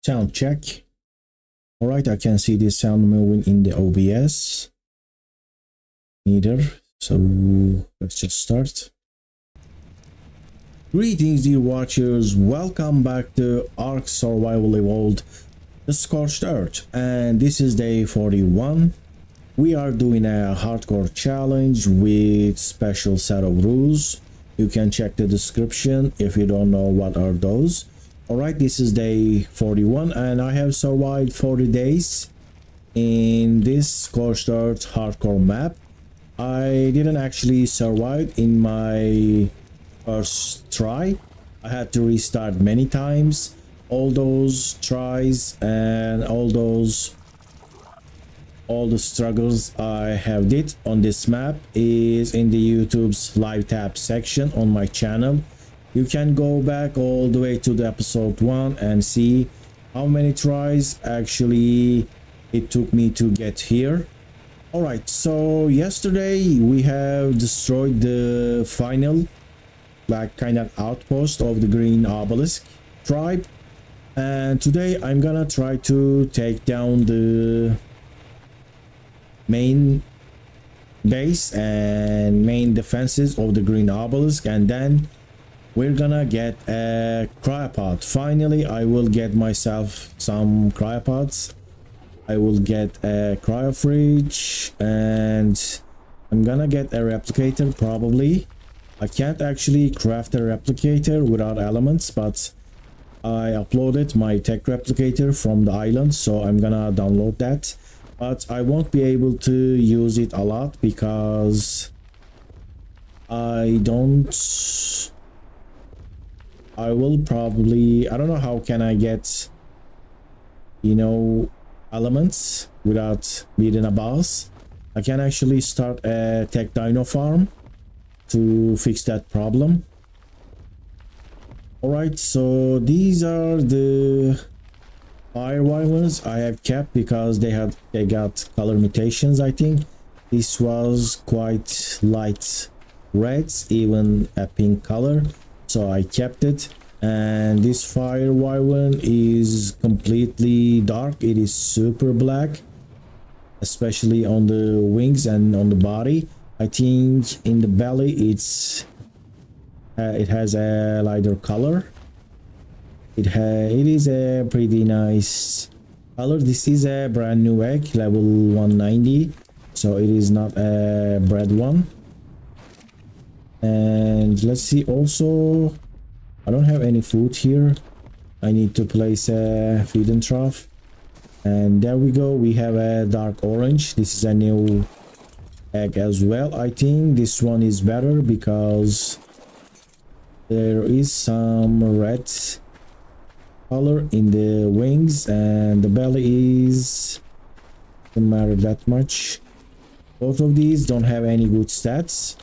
Sound check. All right, I can see the sound moving in the OBS. Neither. So let's just start. Greetings, dear watchers. Welcome back to ARK Survival Evolved, the Scorched Earth, and this is day 41. We are doing a hardcore challenge with special set of rules. You can check the description if you don't know what are those. Alright, this is day 41 and I have survived 40 days in this Scorched Earth hardcore map. I didn't actually survive in my first try. I had to restart many times. All those tries and all the struggles I have did on this map is in the YouTube's live tab section on my channel. You can go back all the way to the episode 1 and see how many tries actually it took me to get here. Alright, so yesterday we have destroyed the final kind of outpost of the green obelisk tribe, and today I'm gonna try to take down the main base and main defenses of the green obelisk, and then we're gonna get a cryopod. Finally, I will get myself some cryopods. I will get a cryo fridge and I'm gonna get a replicator probably. I can't actually craft a replicator without elements, but I uploaded my tech replicator from the island, so I'm gonna download that. But I won't be able to use it a lot because I will probably, I don't know how can I get, elements without beating a boss. I can actually start a tech dino farm to fix that problem. Alright, so these are the fire wyverns I have kept because they got color mutations. I think this was quite light reds, even a pink color, so I kept it. And this fire wyvern is completely dark. It is super black, especially on the wings and on the body. I think in the belly it has a lighter color. It is a pretty nice color. This is a brand new egg, level 190, so it is not a bred one. And let's see, also I don't have any food here. I need to place a feeding trough, and there we go. We have a dark orange. This is a new egg as well. I think this one is better because there is some red color in the wings, and the belly is don't matter that much. Both of these don't have any good stats,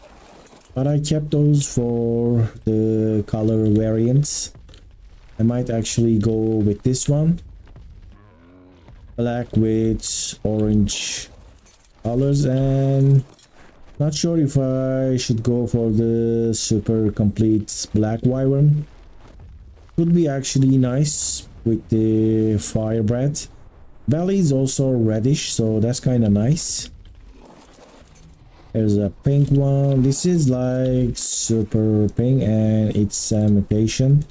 but I kept those for the color variants. I might actually go with this one, black with orange colors, and not sure if I should go for the super complete black wyvern. Could be actually nice with the firebred. Belly is also reddish, so that's kind of nice. There's a pink one. This is like super pink and it's a mutation.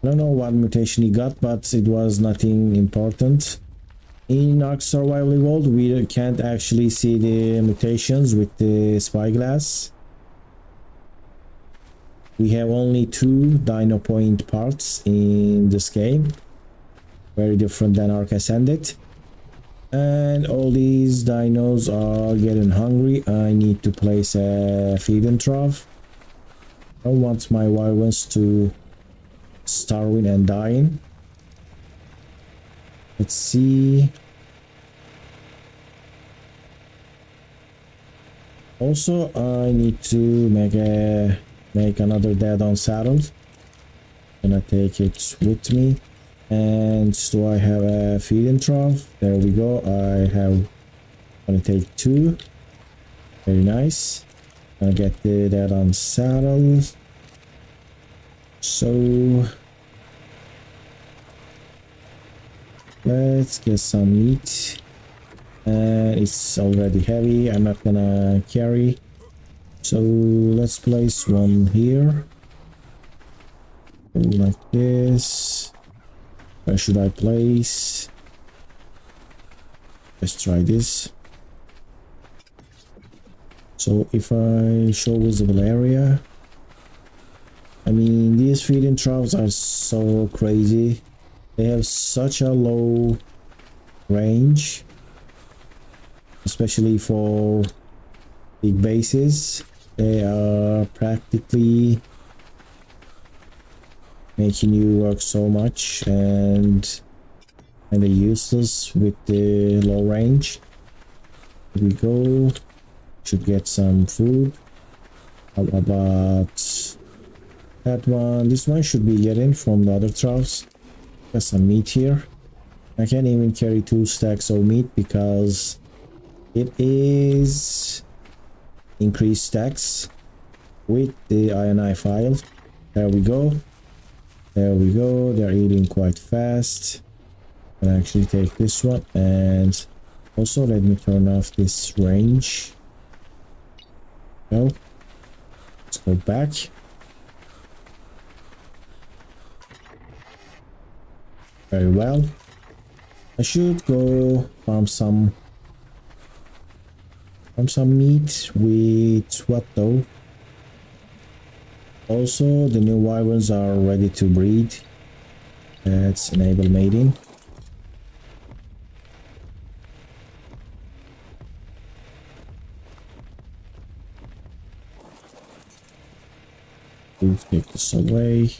I don't know what mutation he got, but it was nothing important. In ARK Survival Evolved, we can't actually see the mutations with the spyglass. We have only 2 dino point parts in this game. Very different than ARK Ascended. And all these dinos are getting hungry. I need to place a feeding trough. I don't want my wyverns to starving and dying. Let's see. Also, I need to make another dead on saddle. Gonna take it with me. And do I have a feeding trough? There we go. Gonna take 2. Very nice. Gonna get the dead on saddle. So Let's get some meat. And it's already heavy. I'm not gonna carry. So let's place one here. Like this. Where should I place? Let's try this. So if I show visible area, I mean, these feeding troughs are so crazy. They have such a low range, especially for big bases. They are practically making you work so much and they're useless with the low range. Here we go. Should get some food. How about that one? This one should be getting from the other troughs. Got some meat here. I can't even carry 2 stacks of meat because it is increased stacks with the INI file. There we go. There we go. They're eating quite fast. I'll actually take this one, and also let me turn off this range. Go. Let's go back. Very well. I should go farm some meat with what though? Also, the new wyverns are ready to breed. Let's enable mating. We'll take this away.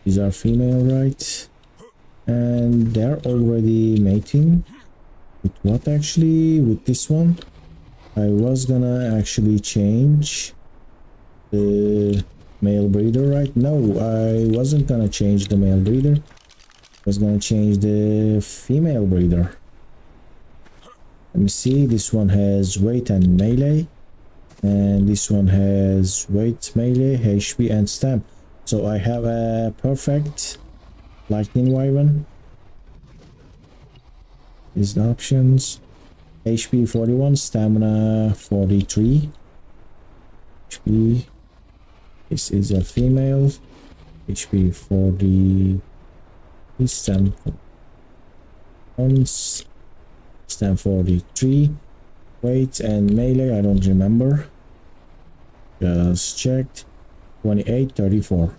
These are female, right? And they're already mating. With what actually? With this one? I was gonna actually change the male breeder, right? No, I wasn't gonna change the male breeder. I was gonna change the female breeder. Let me see. This one has weight and melee. And this one has weight, melee, HP, and stamp. So I have a perfect lightning wyvern. These are the options. HP 41, stamina 43. HP. This is a female. HP 40. Stamp 43. Weight and melee, I don't remember. Just checked. 28, 34.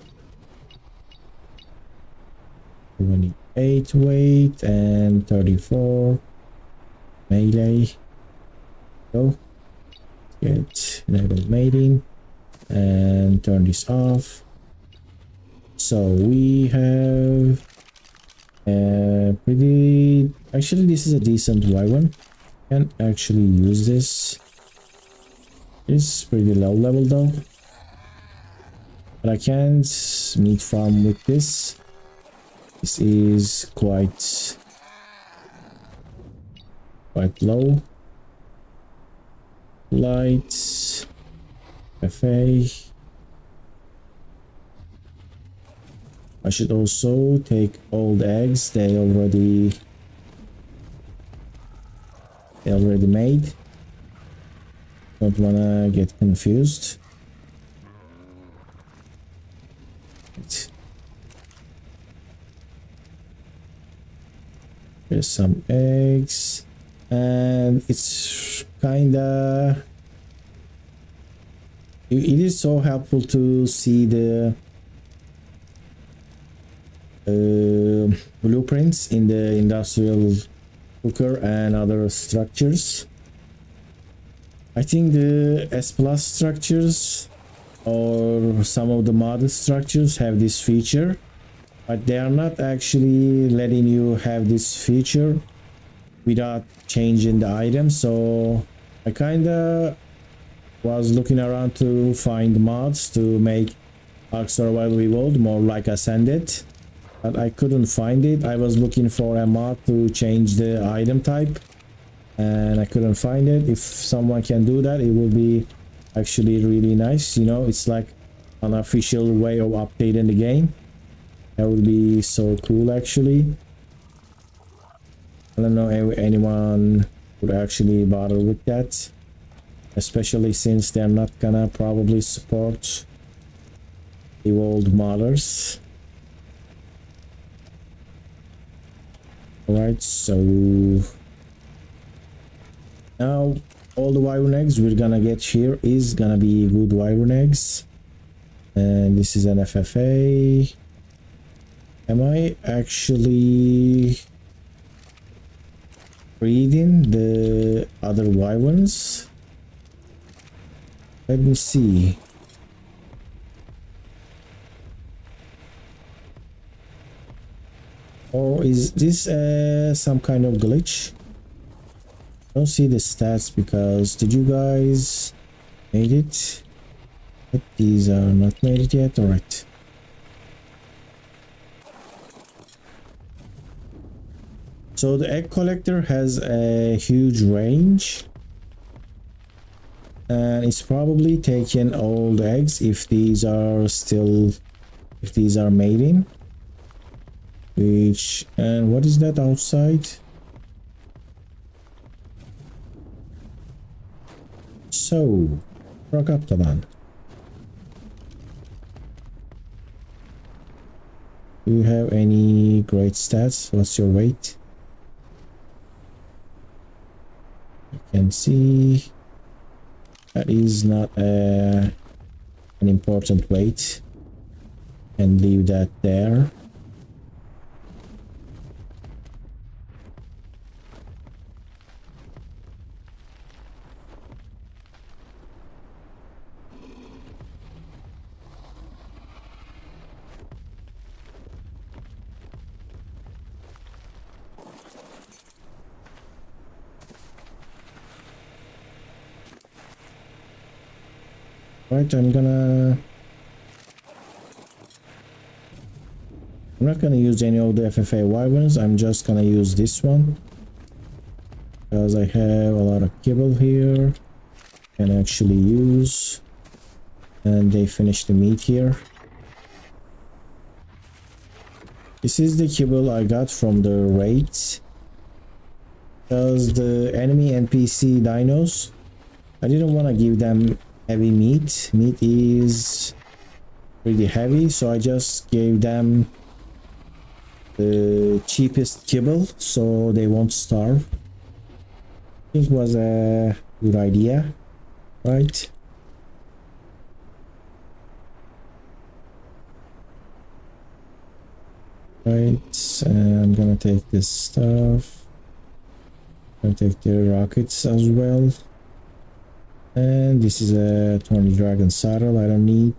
28 weight and 34 melee. Go. Get enable mating and turn this off. So we have a pretty, actually this is a decent wyvern. Can actually use this. It's pretty low level though, but I can't meat farm with this. This is quite low. Lights, cafe. I should also take old eggs. They already made. Don't wanna get confused. There's some eggs, and it's kinda, it is so helpful to see the blueprints in the industrial cooker and other structures. I think the S plus structures or some of the modded structures have this feature, but they are not actually letting you have this feature without changing the item. So I kinda was looking around to find mods to make ARK Survival Evolved more like Ascended, but I couldn't find it. I was looking for a mod to change the item type and I couldn't find it. If someone can do that, it will be actually really nice. You know, it's like an official way of updating the game. That would be so cool actually. I don't know if anyone would actually bother with that, especially since they're not gonna probably support evolved modders. Alright, so now all the wyvern eggs we're gonna get here is gonna be good wyvern eggs. And this is an FFA. Am I actually breeding the other wyverns? Let me see. Or is this some kind of glitch? I don't see the stats because did you guys made it? But these are not made it yet. Alright. So the egg collector has a huge range. And it's probably taking all the eggs if these are mating. Which, and what is that outside? So, Procoptodon. Do you have any great stats? What's your weight? You can see that is not an important weight. And leave that there. Right, I'm not gonna use any of the FFA wyverns. I'm just gonna use this one because I have a lot of kibble here can actually use, and they finished the meat here. This is the kibble I got from the raids because the enemy NPC dinos, I didn't want to give them heavy meat. Meat is pretty heavy, so I just gave them the cheapest kibble so they won't starve. I think it was a good idea, right? Right, and I'm gonna take this stuff. I'm gonna take the rockets as well. And this is a 20 dragon saddle I don't need.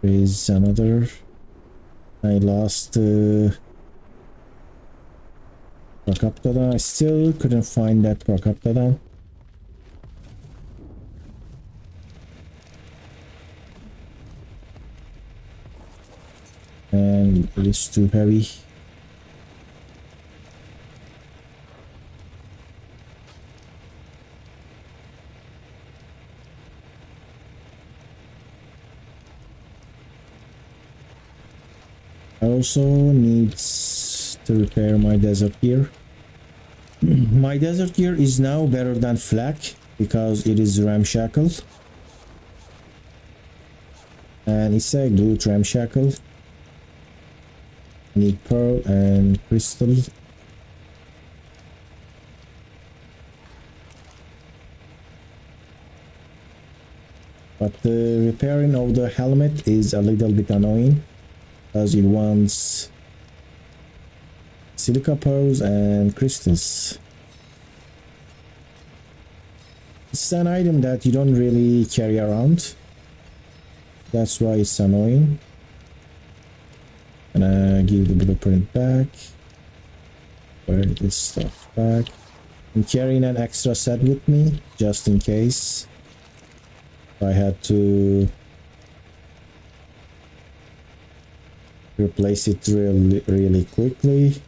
There is another. I lost Procoptodon. I still couldn't find that Procoptodon. And it is too heavy. I also needs to repair my desert gear. My desert gear is now better than flak because it is ramshackle. And it's a good ramshackle. Need pearl and crystal. But the repairing of the helmet is a little bit annoying because it wants silica pearls and crystals. It's an item that you don't really carry around. That's why it's annoying. And give the blueprint back. Put this stuff back. I'm carrying an extra set with me just in case I had to replace it really quickly.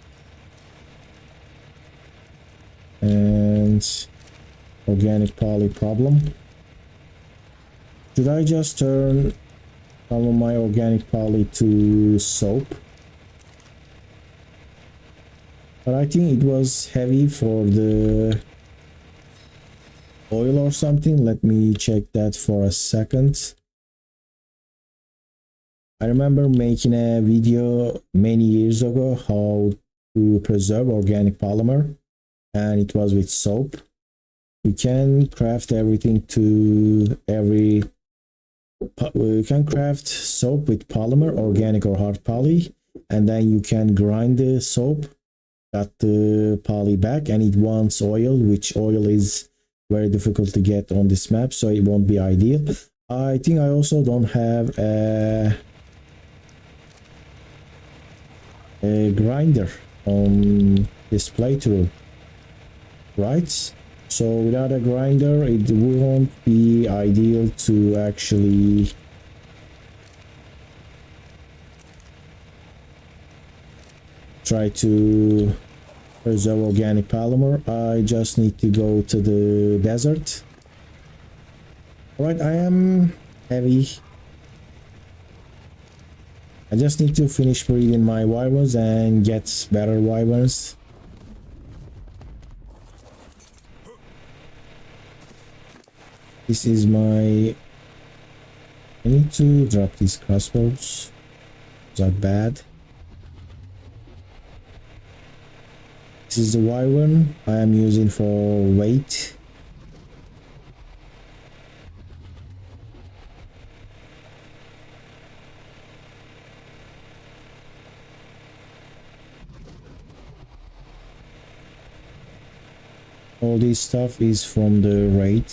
And organic poly problem. Should I just turn some of my organic poly to soap? But I think it was heavy for the oil or something. Let me check that for a second. I remember making a video many years ago how to preserve organic polymer, and it was with soap. You can craft everything to every. You can craft soap with polymer, organic or hard poly, and then you can grind the soap, got the poly back, and it wants oil, which oil is very difficult to get on this map, so it won't be ideal. I think I also don't have a grinder on this playthrough, right? So without a grinder it won't be ideal to actually try to preserve organic polymer. I just need to go to the desert. Alright, I am heavy. I just need to finish breeding my wyverns and get better wyverns. This is my... I need to drop these crossbows. Those are bad. This is the wyvern I am using for weight. All this stuff is from the raid.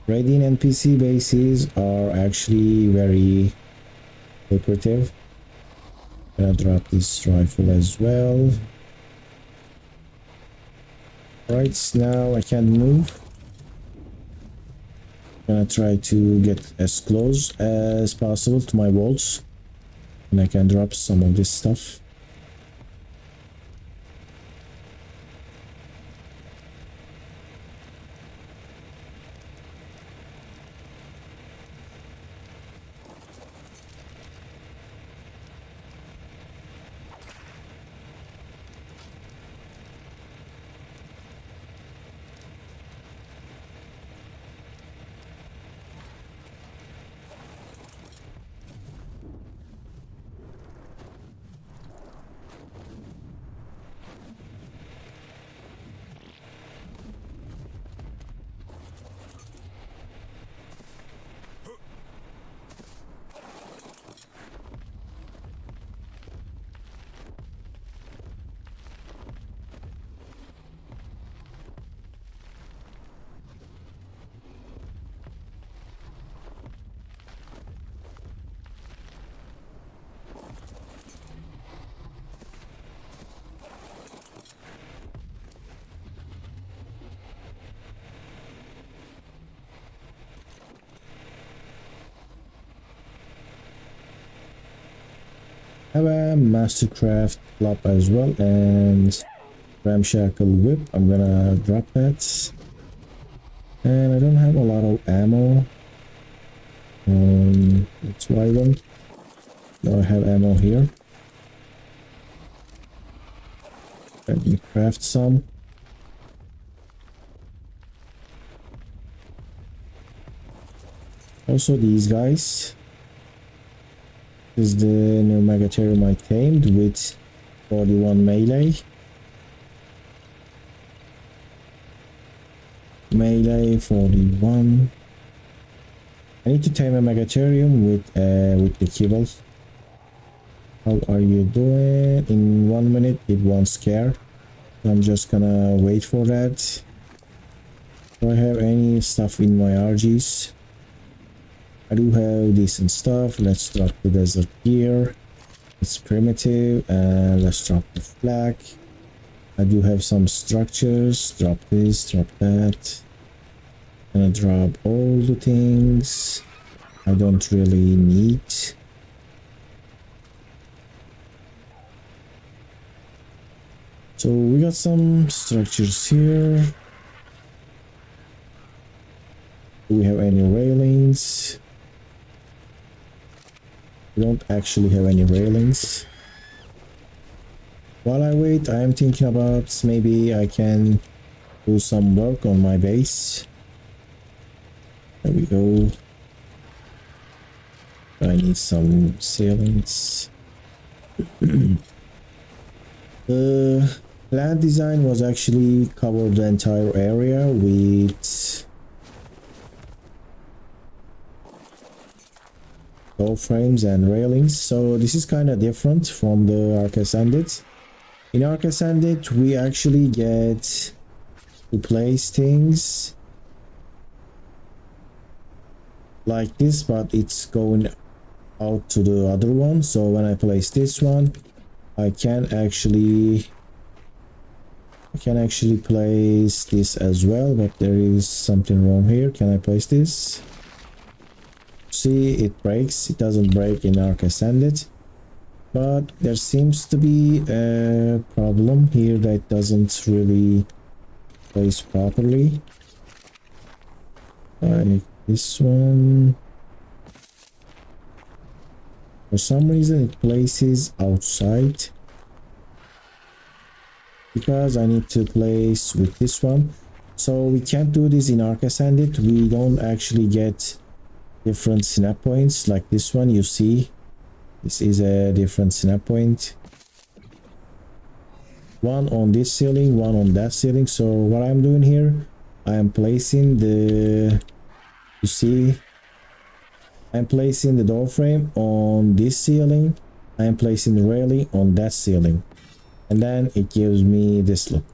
Raiding NPC bases are actually very lucrative. Gonna drop this rifle as well. Right, now I can move. Gonna try to get as close as possible to my walls, and I can drop some of this stuff. Have a mastercraft club as well and ramshackle whip. I'm gonna drop that. And I don't have a lot of ammo. That's why I don't. No, I have ammo here. Let me craft some. Also these guys. This is the new Megatherium I tamed with 41 melee. Melee 41. I need to tame a Megatherium with the kibbles. How are you doing? In 1 minute it won't scare. I'm just gonna wait for that. Do I have any stuff in my RGs? I do have decent stuff. Let's drop the desert gear. It's primitive, and let's drop the flag. I do have some structures. Drop this, drop that. Gonna drop all the things. I don't really need. So we got some structures here. Do we have any railings? We don't actually have any railings. While I wait, I am thinking about maybe I can do some work on my base. There we go. I need some ceilings. The land design was actually covered the entire area with door frames and railings, so this is kind of different from the ARK Ascended. In ARK Ascended, we actually get to place things like this, but it's going out to the other one. So when I place this one, I can actually place this as well, but there is something wrong here. Can I place this? See, it breaks. It doesn't break in ARK Ascended, but there seems to be a problem here that doesn't really place properly. Like this one. For some reason it places outside, because I need to place with this one. So we can't do this in ARK Ascended. We don't actually get different snap points like this one. You see, this is a different snap point. One on this ceiling, one on that ceiling. So what I'm doing here, I am placing the, you see, I'm placing the door frame on this ceiling. I am placing the railing on that ceiling. And then it gives me this look.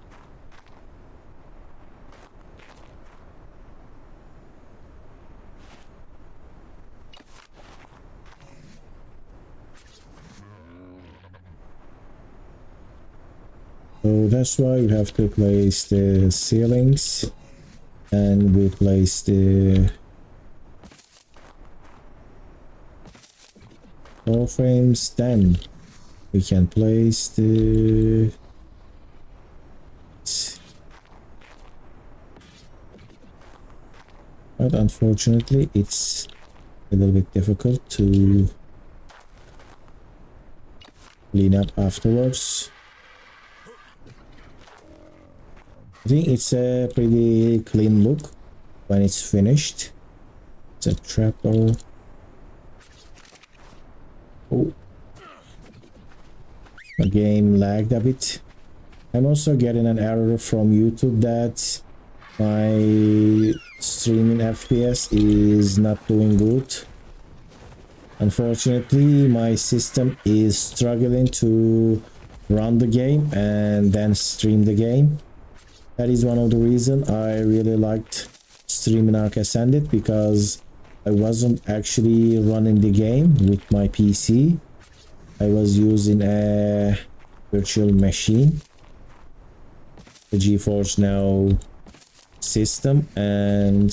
So that's why you have to place the ceilings, and we place the door frames, then we can place the but unfortunately it's a little bit difficult to clean up afterwards. I think it's a pretty clean look when it's finished. It's a trapdoor. Oh, the game lagged a bit. I'm also getting an error from YouTube that my streaming FPS is not doing good. Unfortunately, my system is struggling to run the game and then stream the game. That is one of the reasons I really liked streaming ARK Ascended, because I wasn't actually running the game with my PC. I was using a virtual machine, the GeForce Now system, and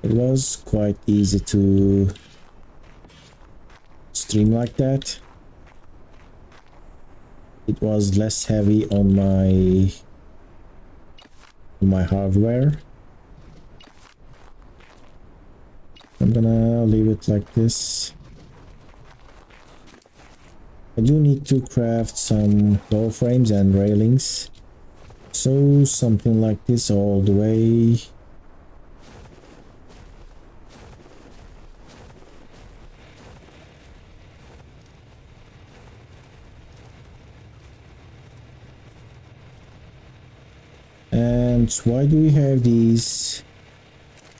it was quite easy to stream like that. It was less heavy on my hardware. I'm gonna leave it like this. I do need to craft some door frames and railings, so something like this all the way. And why do we have these?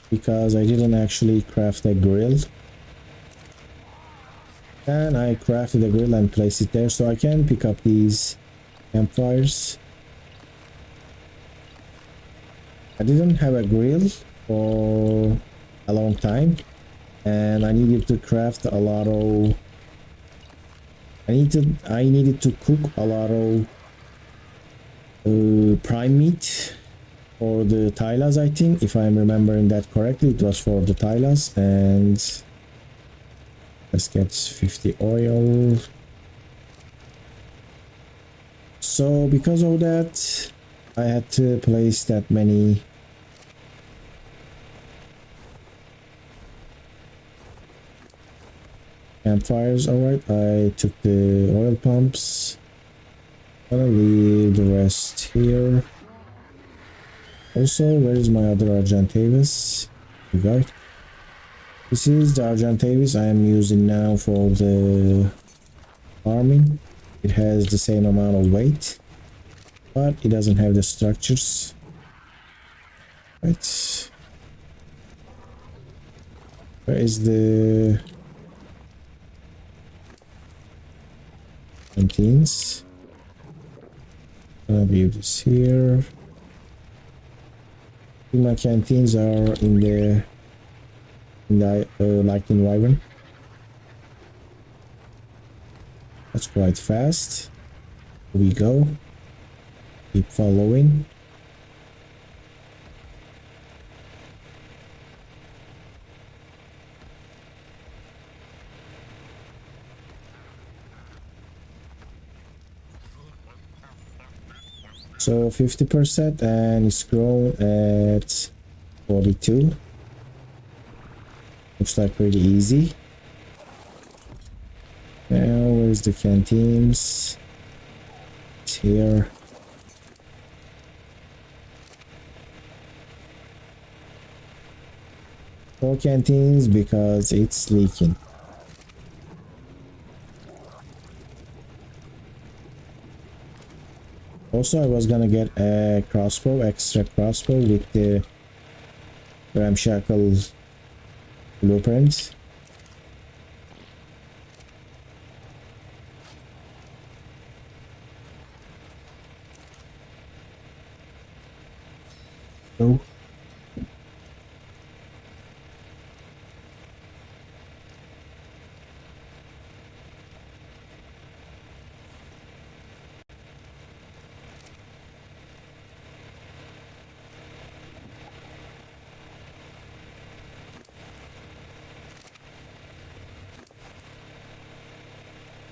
Because I didn't actually craft a grill. And I crafted a grill and placed it there, so I can pick up these campfires. I didn't have a grill for a long time, and I needed to craft a lot of... I needed to cook a lot of prime meat for the Tylas, I think, if I'm remembering that correctly. It was for the Tylas, and Let's get 50 oil. So because of that, I had to place that many campfires. Alright, I took the oil pumps. Gonna leave the rest here. Also, where is my other Argentavis? We got it. This is the Argentavis I am using now for the farming. It has the same amount of weight, but it doesn't have the structures. Right. Where is the canteens? I'll view this here. My canteens are in the lightning wyvern. That's quite fast. Here we go. Keep following. So 50% and it's grown at 42. Looks like pretty easy. Now where's the canteens? It's here. Four canteens because it's leaking. Also, I was gonna get a crossbow, extra crossbow with the ramshackle blueprint. Oh.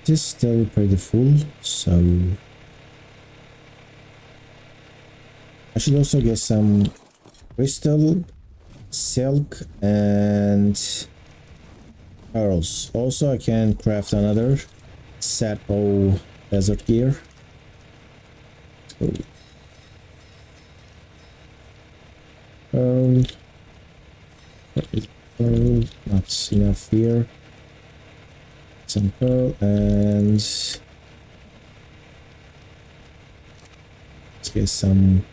It is still pretty full, so I should also get some crystal, silk, and pearls. Also, I can craft another set of desert gear. So, pearl, not enough here. Some pearl and let's get some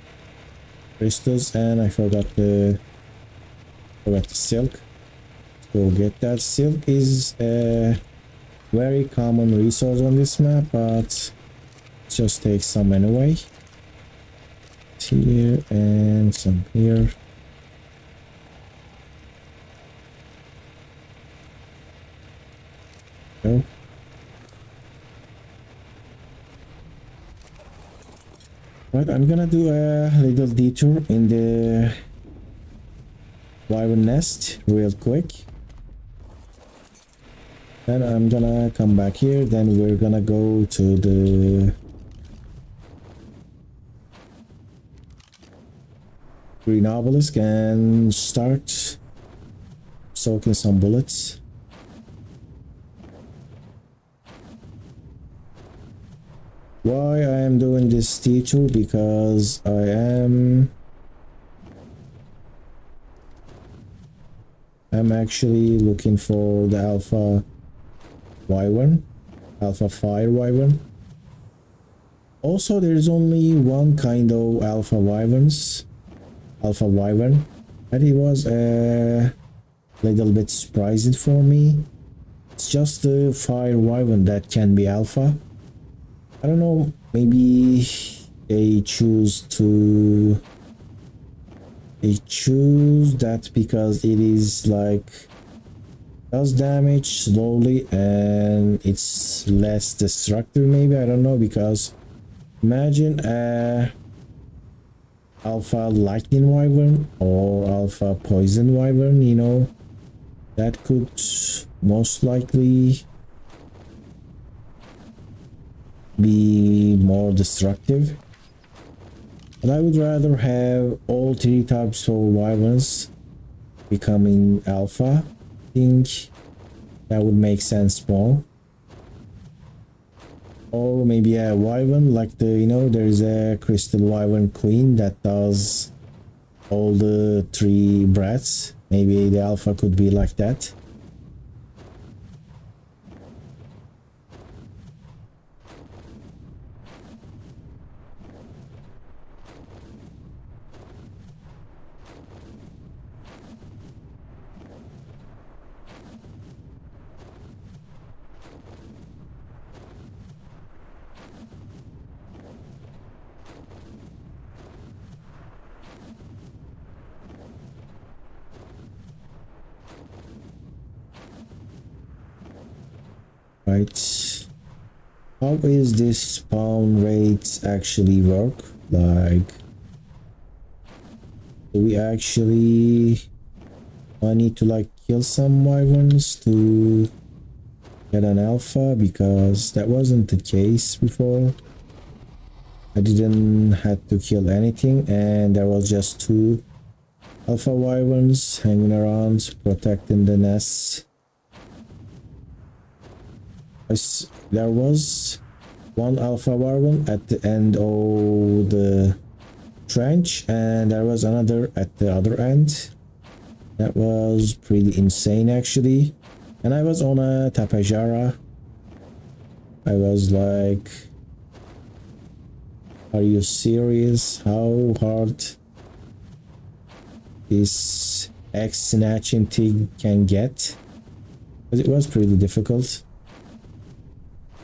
crystals, and I forgot the silk. Go get that. Silk is a very common resource on this map, but just take some anyway. Here and some here. Go. Right, I'm gonna do a little detour in the wyvern nest real quick. Then I'm gonna come back here. Then we're gonna go to the green obelisk and start soaking some bullets. Why I am doing this detour? Because I'm actually looking for the alpha wyvern, alpha fire wyvern. Also, there's only one kind of alpha wyvern, and it was a little bit surprising for me. It's just the fire wyvern that can be alpha. I don't know, maybe they choose that because it is like does damage slowly and it's less destructive. Maybe, I don't know, because imagine a alpha lightning wyvern or alpha poison wyvern, you know, that could most likely be more destructive, but I would rather have all three types of wyverns becoming alpha. I think that would make sense more. Or maybe a wyvern like the, you know, there is a crystal wyvern queen that does all the three brats. Maybe the alpha could be like that. Right, how is this spawn rate actually work? Like, do we actually, I need to like kill some wyverns to get an alpha? Because that wasn't the case before. I didn't have to kill anything and there was just 2 alpha wyverns hanging around protecting the nests. There was 1 alpha wyvern at the end of the trench and there was another at the other end. That was pretty insane actually. And I was on a tapejara. I was like, are you serious? How hard this egg snatching thing can get? Because it was pretty difficult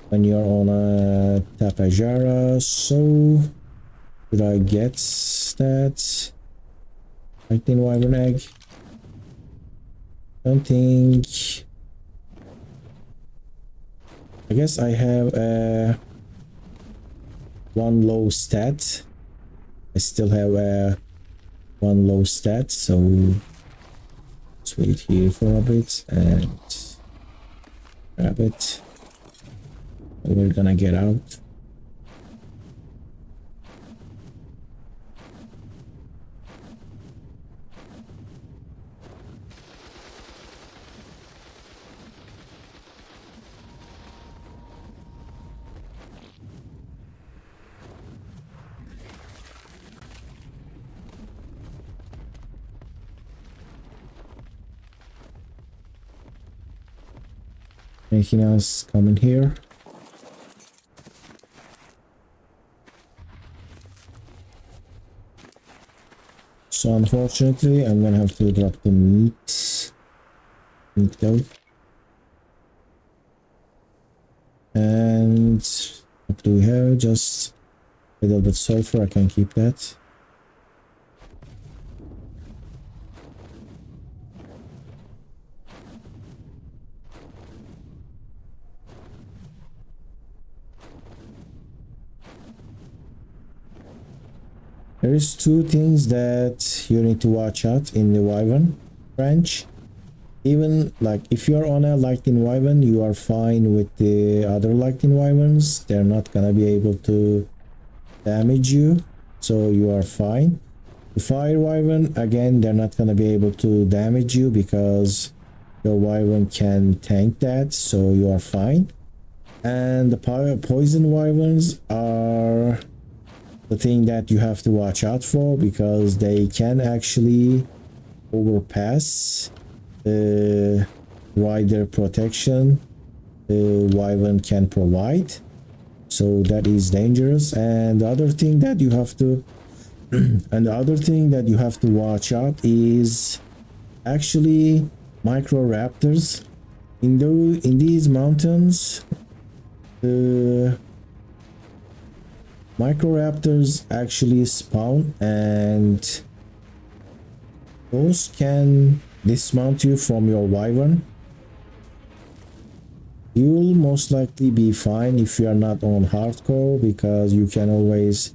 when you're on a tapejara. So did I get that lightning wyvern egg? Don't think. I guess I have a 1 low stat. I still have a 1 low stat, so let's wait here for a bit and grab it. We're gonna get out. Anything else coming here? So unfortunately, I'm gonna have to drop the meat though. And what do we have? Just a little bit sulfur. I can keep that. There is 2 things that you need to watch out in the wyvern branch. Even like if you're on a lightning wyvern, you are fine with the other lightning wyverns. They're not gonna be able to damage you, so you are fine. The fire wyvern, again, they're not gonna be able to damage you because your wyvern can tank that, so you are fine. And the poison wyverns are the thing that you have to watch out for because they can actually overpass the wider protection the wyvern can provide, so that is dangerous. And the other thing that you have to watch out is actually micro raptors in these mountains. The microraptors actually spawn and those can dismount you from your wyvern. You'll most likely be fine if you are not on hardcore because you can always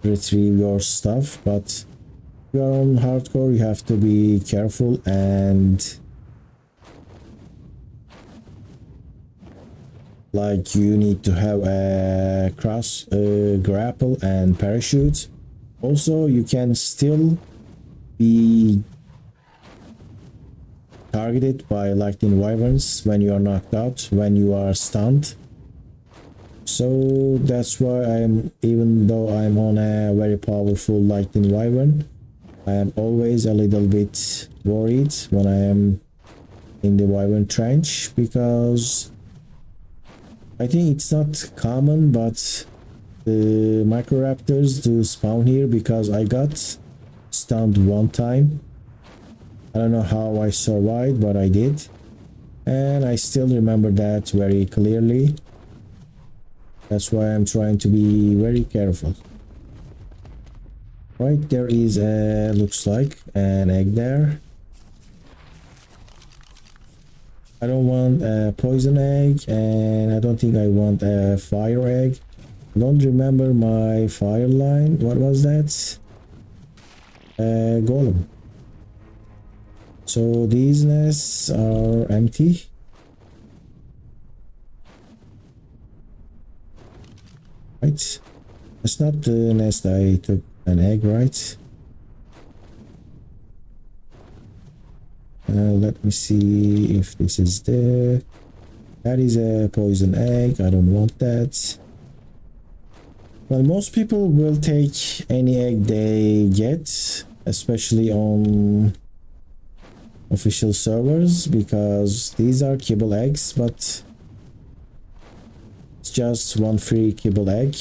retrieve your stuff, but if you are on hardcore you have to be careful and like you need to have a cross grapple and parachute. Also, you can still be targeted by lightning wyverns when you are knocked out, when you are stunned. So that's why I'm, even though I'm on a very powerful lightning wyvern, I am always a little bit worried when I am in the wyvern trench, because I think it's not common, but the microraptors do spawn here, because I got stunned one time. I don't know how I survived, but I did, and I still remember that very clearly. That's why I'm trying to be very careful. Right, there is a, looks like an egg there. I don't want a poison egg, and I don't think I want a fire egg. I don't remember my fire line. What was that? Golem. So these nests are empty. Right. It's not the nest I took an egg, right? Let me see if this is there. That is a poison egg. I don't want that. Well, most people will take any egg they get, especially on official servers, because these are kibble eggs, but it's just one free kibble egg,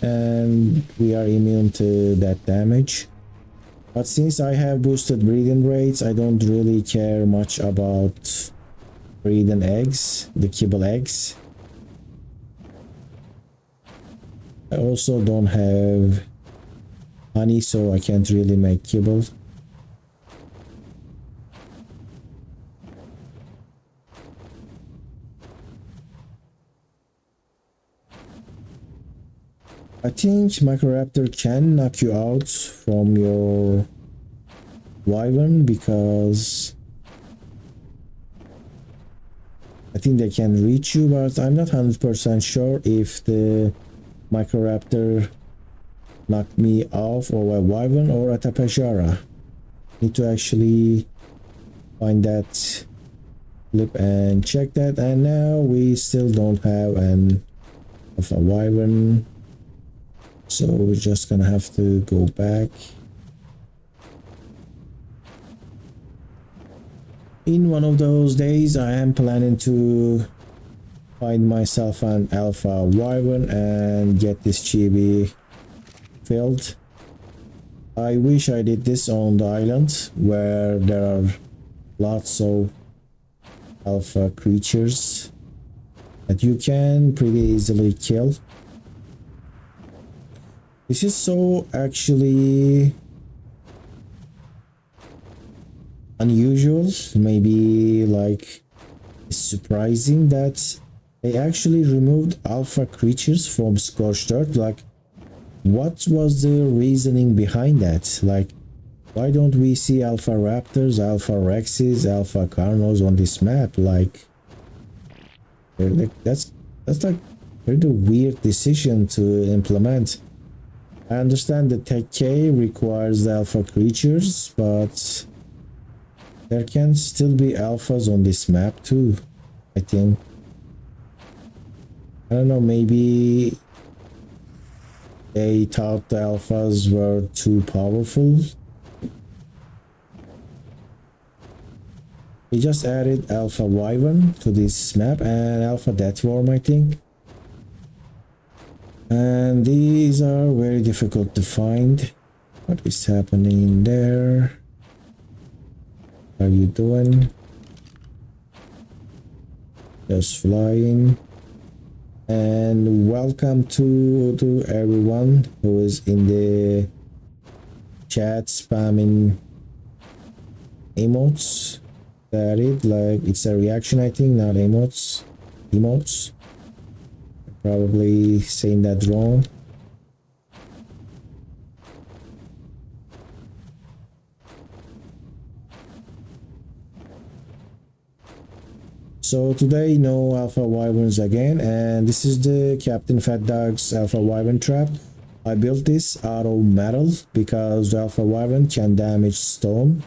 and we are immune to that damage. But since I have boosted breeding rates, I don't really care much about breeding eggs, the kibble eggs. I also don't have honey, so I can't really make kibble. I think Microraptor can knock you out from your wyvern, because I think they can reach you, but I'm not 100% sure if the Microraptor knocked me off or a wyvern or a tapejara. Need to actually find that clip and check that. And now we still don't have an of a wyvern, so we're just gonna have to go back. In one of those days, I am planning to find myself an alpha wyvern and get this chibi filled. I wish I did this on the island where there are lots of alpha creatures that you can pretty easily kill. This is so actually unusual, maybe like surprising, that they actually removed alpha creatures from Scorched Earth. Like, what was the reasoning behind that? Like, why don't we see alpha raptors, alpha rexes, alpha carnos on this map? Like that's like pretty weird decision to implement. I understand that Tech K requires the alpha creatures, but there can still be alphas on this map too, I think. I don't know, maybe they thought the alphas were too powerful. We just added alpha wyvern to this map and alpha deathworm, I think. And these are very difficult to find. What is happening there? How are you doing? Just flying. And welcome to everyone who is in the chat spamming emotes. That it, like, it's a reaction, I think, not emotes. Emotes. Probably saying that wrong. So today no alpha wyverns again, and this is the Captain Fat Dog's alpha wyvern trap. I built this out of metal because the alpha wyvern can damage stone,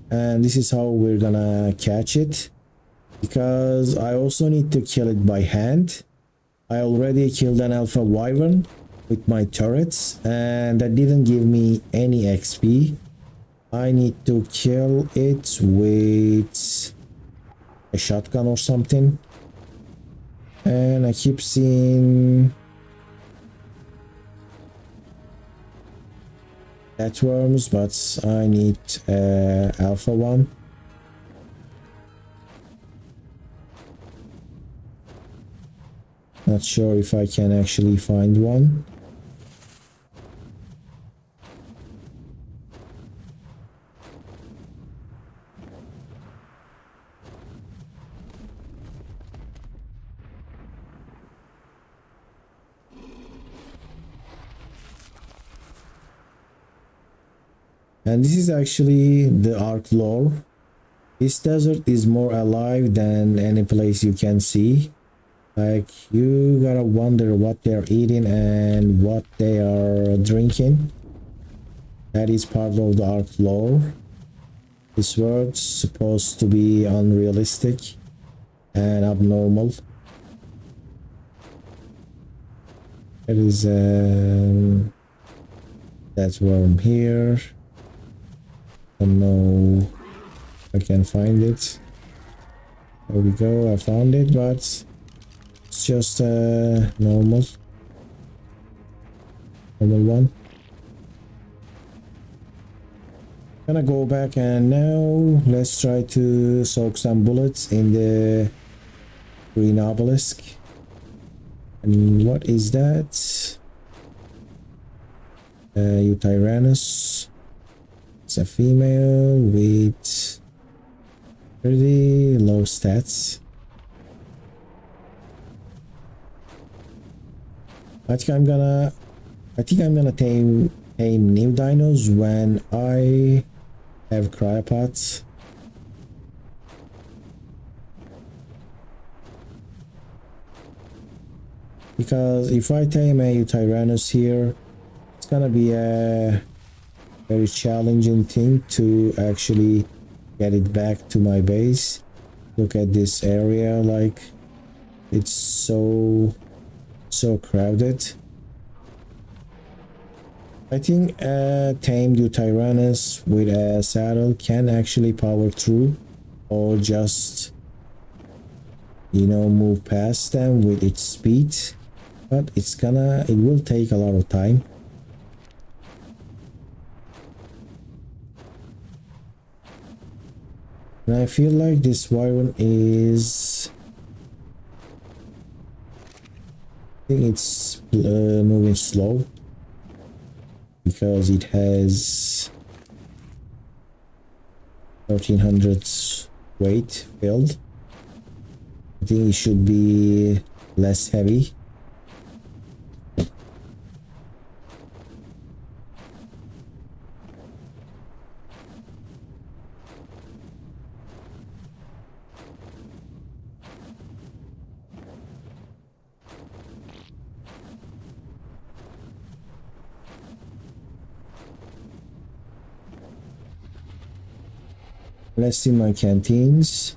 and this is how we're gonna catch it, because I also need to kill it by hand. I already killed an alpha wyvern with my turrets and that didn't give me any XP. I need to kill it with a shotgun or something, and I keep seeing catworms, but I need alpha one. Not sure if I can actually find one. And this is actually the ARK lore. This desert is more alive than any place you can see. Like, you gotta wonder what they're eating and what they are drinking. That is part of the ARK lore. This world's supposed to be unrealistic and abnormal. There is that worm here. Don't know if I can find it. There we go, I found it, but it's just a normal one. Gonna go back, and now let's try to soak some bullets in the green obelisk. And what is that? Tyrannus. It's a female with pretty low stats. I think I'm gonna tame new dinos when I have cryopods. Because if I tame a Tyrannus here, it's gonna be a very challenging thing to actually get it back to my base. Look at this area, like it's so crowded. I think a tamed Tyrannus with a saddle can actually power through, or just, you know, move past them with its speed, but it will take a lot of time. And I feel like this wyvern is, I think it's moving slow because it has 1300 weight filled. I think it should be less heavy. Let's see my canteens.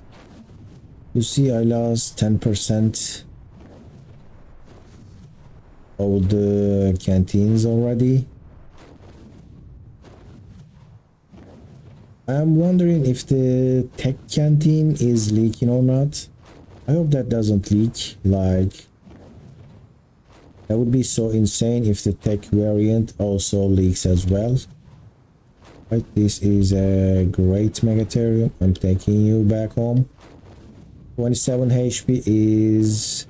You see, I lost 10% of the canteens already. I'm wondering if the tech canteen is leaking or not. I hope that doesn't leak. Like, that would be so insane if the tech variant also leaks as well. Right, this is a great Megatherium. I'm taking you back home. 27 HP is...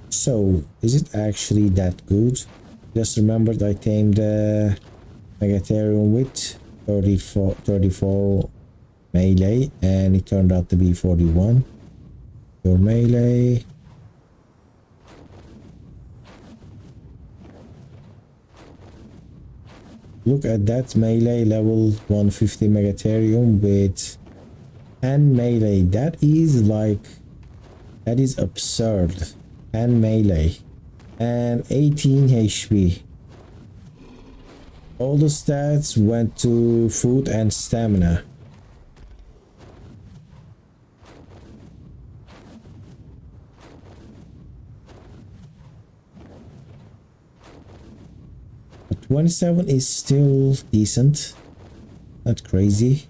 So, is it actually that good? Just remembered I tamed the Megatherium with 34 melee, and it turned out to be 41. Your melee... Look at that, melee level 150 Megatherium with And melee, that is like, that is absurd. And melee and 18 HP. All the stats went to food and stamina. But 27 is still decent, not crazy.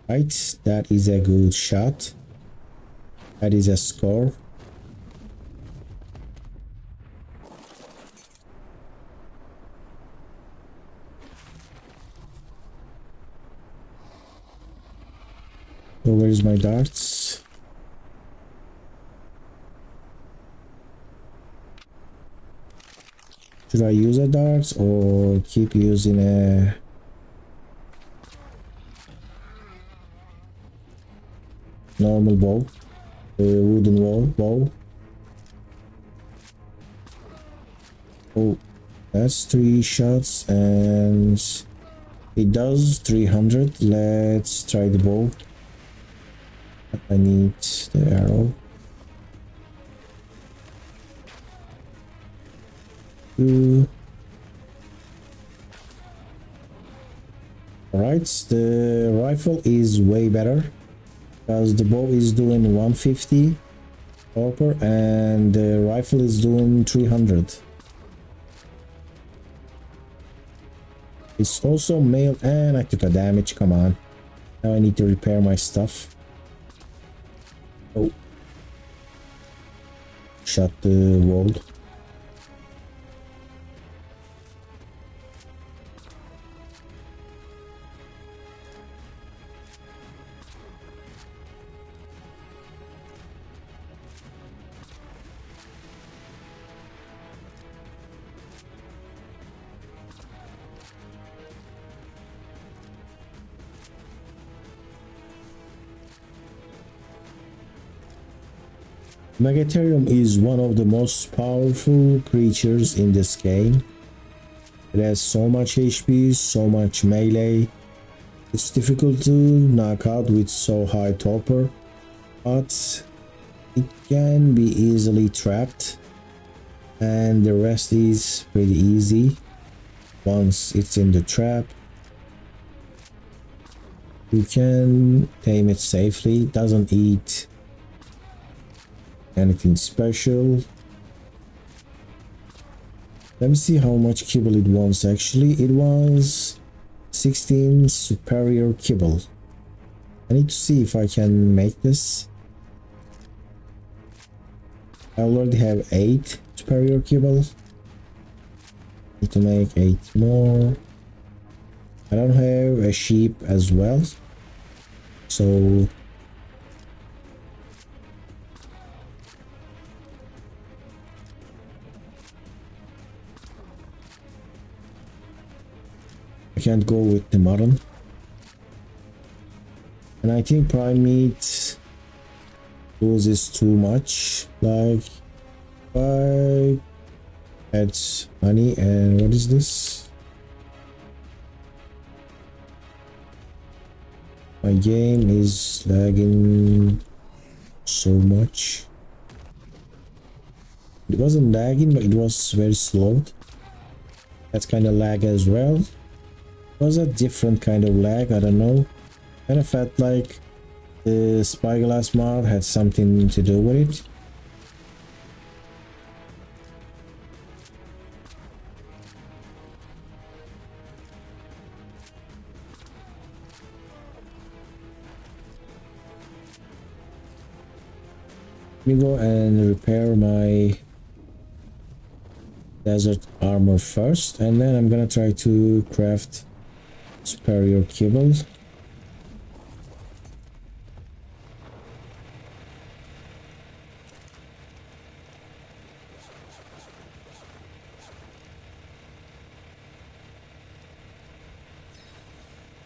Right, that is a good shot. That is a score. So where's my darts? Should I use a darts or keep using a normal bow, a wooden bow? Oh, that's 3 shots and it does 300. Let's try the bow. I need the arrow. Alright, the rifle is way better because the bow is doing 150 copper and the rifle is doing 300. It's also mail and I took a damage. Come on, now I need to repair my stuff. Oh, shut the wall. Megatherium is one of the most powerful creatures in this game. It has so much HP, so much melee. It's difficult to knock out with so high topper, but it can be easily trapped and the rest is pretty easy. Once it's in the trap, you can tame it safely. It doesn't eat anything special. Let me see how much kibble it wants. Actually, it was 16 superior kibble. I need to see if I can make this. I already have 8 superior kibble. Need to make 8 more. I don't have a sheep as well, so I can't go with the mutton. And I think prime meat loses too much. Like, I add honey and what is this? My game is lagging so much. It wasn't lagging, but it was very slow. That's kind of lag as well. It was a different kind of lag, I don't know. Kind of felt like the spyglass mod had something to do with it. Let me go and repair my desert armor first, and then I'm gonna try to craft superior kibble.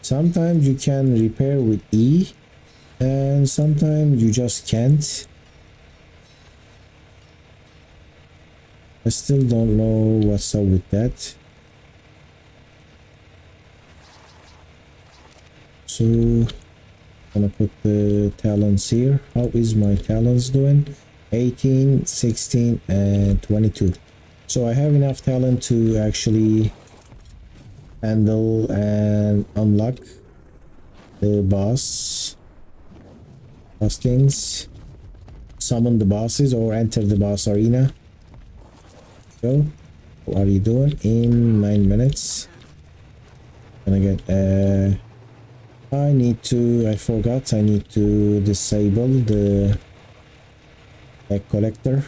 Sometimes you can repair with E, and sometimes you just can't. I still don't know what's up with that. So I'm gonna put the talents here. How is my talents doing? 18, 16, and 22. So I have enough talent to actually handle and unlock the boss things, summon the bosses, or enter the boss arena. So what are you doing in 9 minutes? Gonna get I forgot I need to disable the egg collector.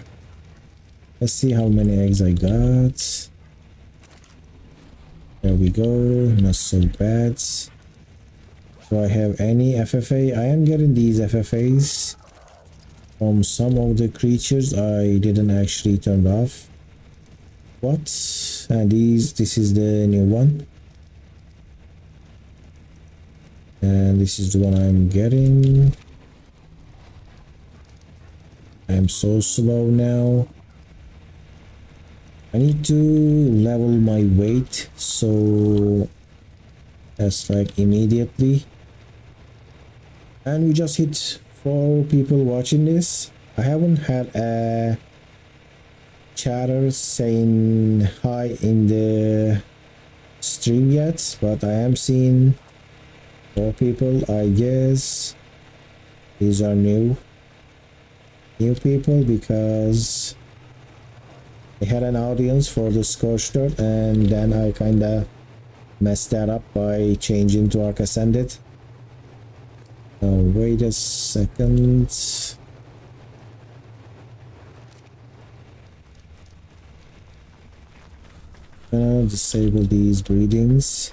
Let's see how many eggs I got. There we go, not so bad. Do I have any FFA? I am getting these FFAs from some of the creatures I didn't actually turn off. What? And this is the new one. And this is the one I'm getting. I'm so slow now. I need to level my weight, so that's like immediately. And we just hit 4 people watching this. I haven't had a chatter saying hi in the stream yet, but I am seeing 4 people. I guess these are new people because they had an audience for the Scorched, and then I kinda messed that up by changing to ARK Ascended. Wait a second. Disable these breedings.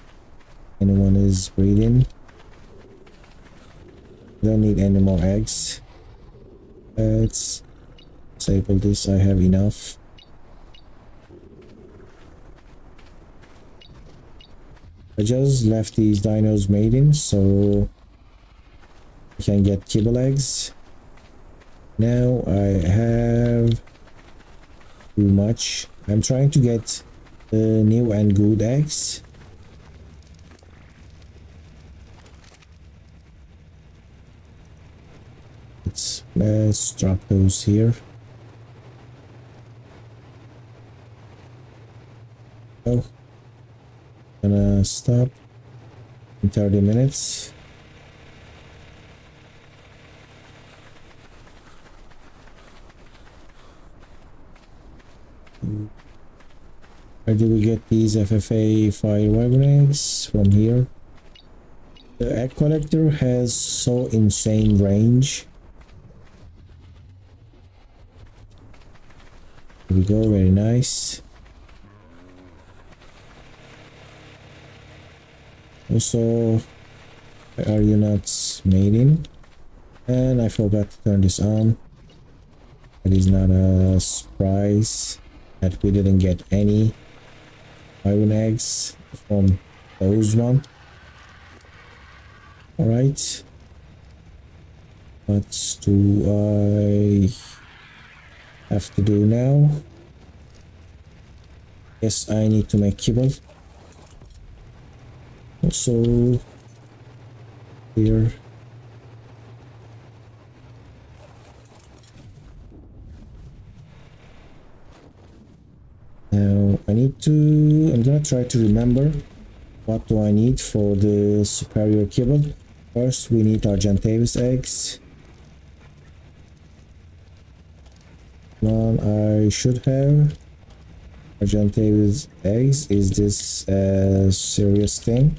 Anyone is breeding. Don't need any more eggs. Let's disable this. I have enough. I just left these dinos mating so I can get kibble eggs. Now I have too much. I'm trying to get the new and good eggs. Let's drop those here. Oh, gonna stop in 30 minutes. Where do we get these FFA fire wagon eggs? From here. The egg collector has so insane range. Here we go, very nice. Also, why are you not mating? And I forgot to turn this on. That is not a surprise that we didn't get any iron eggs from those one. Alright. What do I have to do now? Yes, I need to make kibble. Also here. Now I'm gonna try to remember what do I need for the superior kibble. First we need Argentavis eggs. One I should have. Argentavis eggs. Is this a serious thing?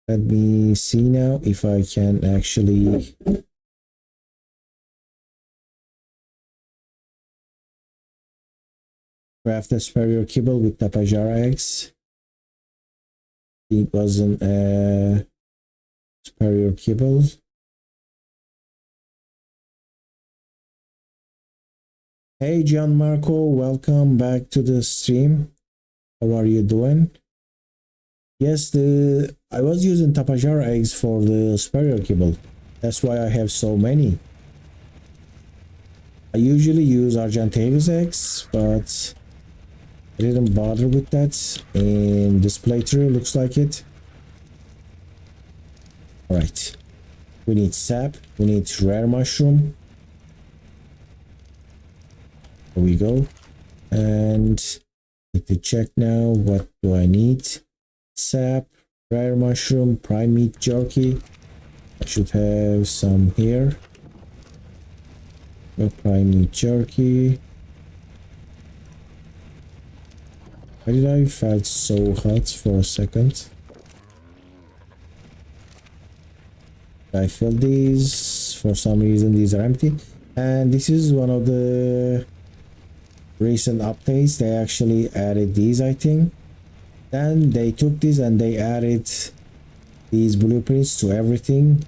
Let me see now if I can actually craft a superior kibble with Tapajara eggs. It wasn't a superior kibble. Hey Gianmarco, welcome back to the stream. How are you doing? Yes, the I was using tapajara eggs for the superior kibble. That's why I have so many. I usually use Argentavis eggs, but I didn't bother with that. In this playthrough, looks like it. Alright. We need sap. We need rare mushroom. Here we go. And need to check now. What do I need? Sap, rare mushroom, prime meat jerky. I should have some here. Prime meat jerky. Why did I felt so hot for a second? I filled these. For some reason these are empty. And this is one of the recent updates. They actually added these, I think. Then they took this and they added these blueprints to everything.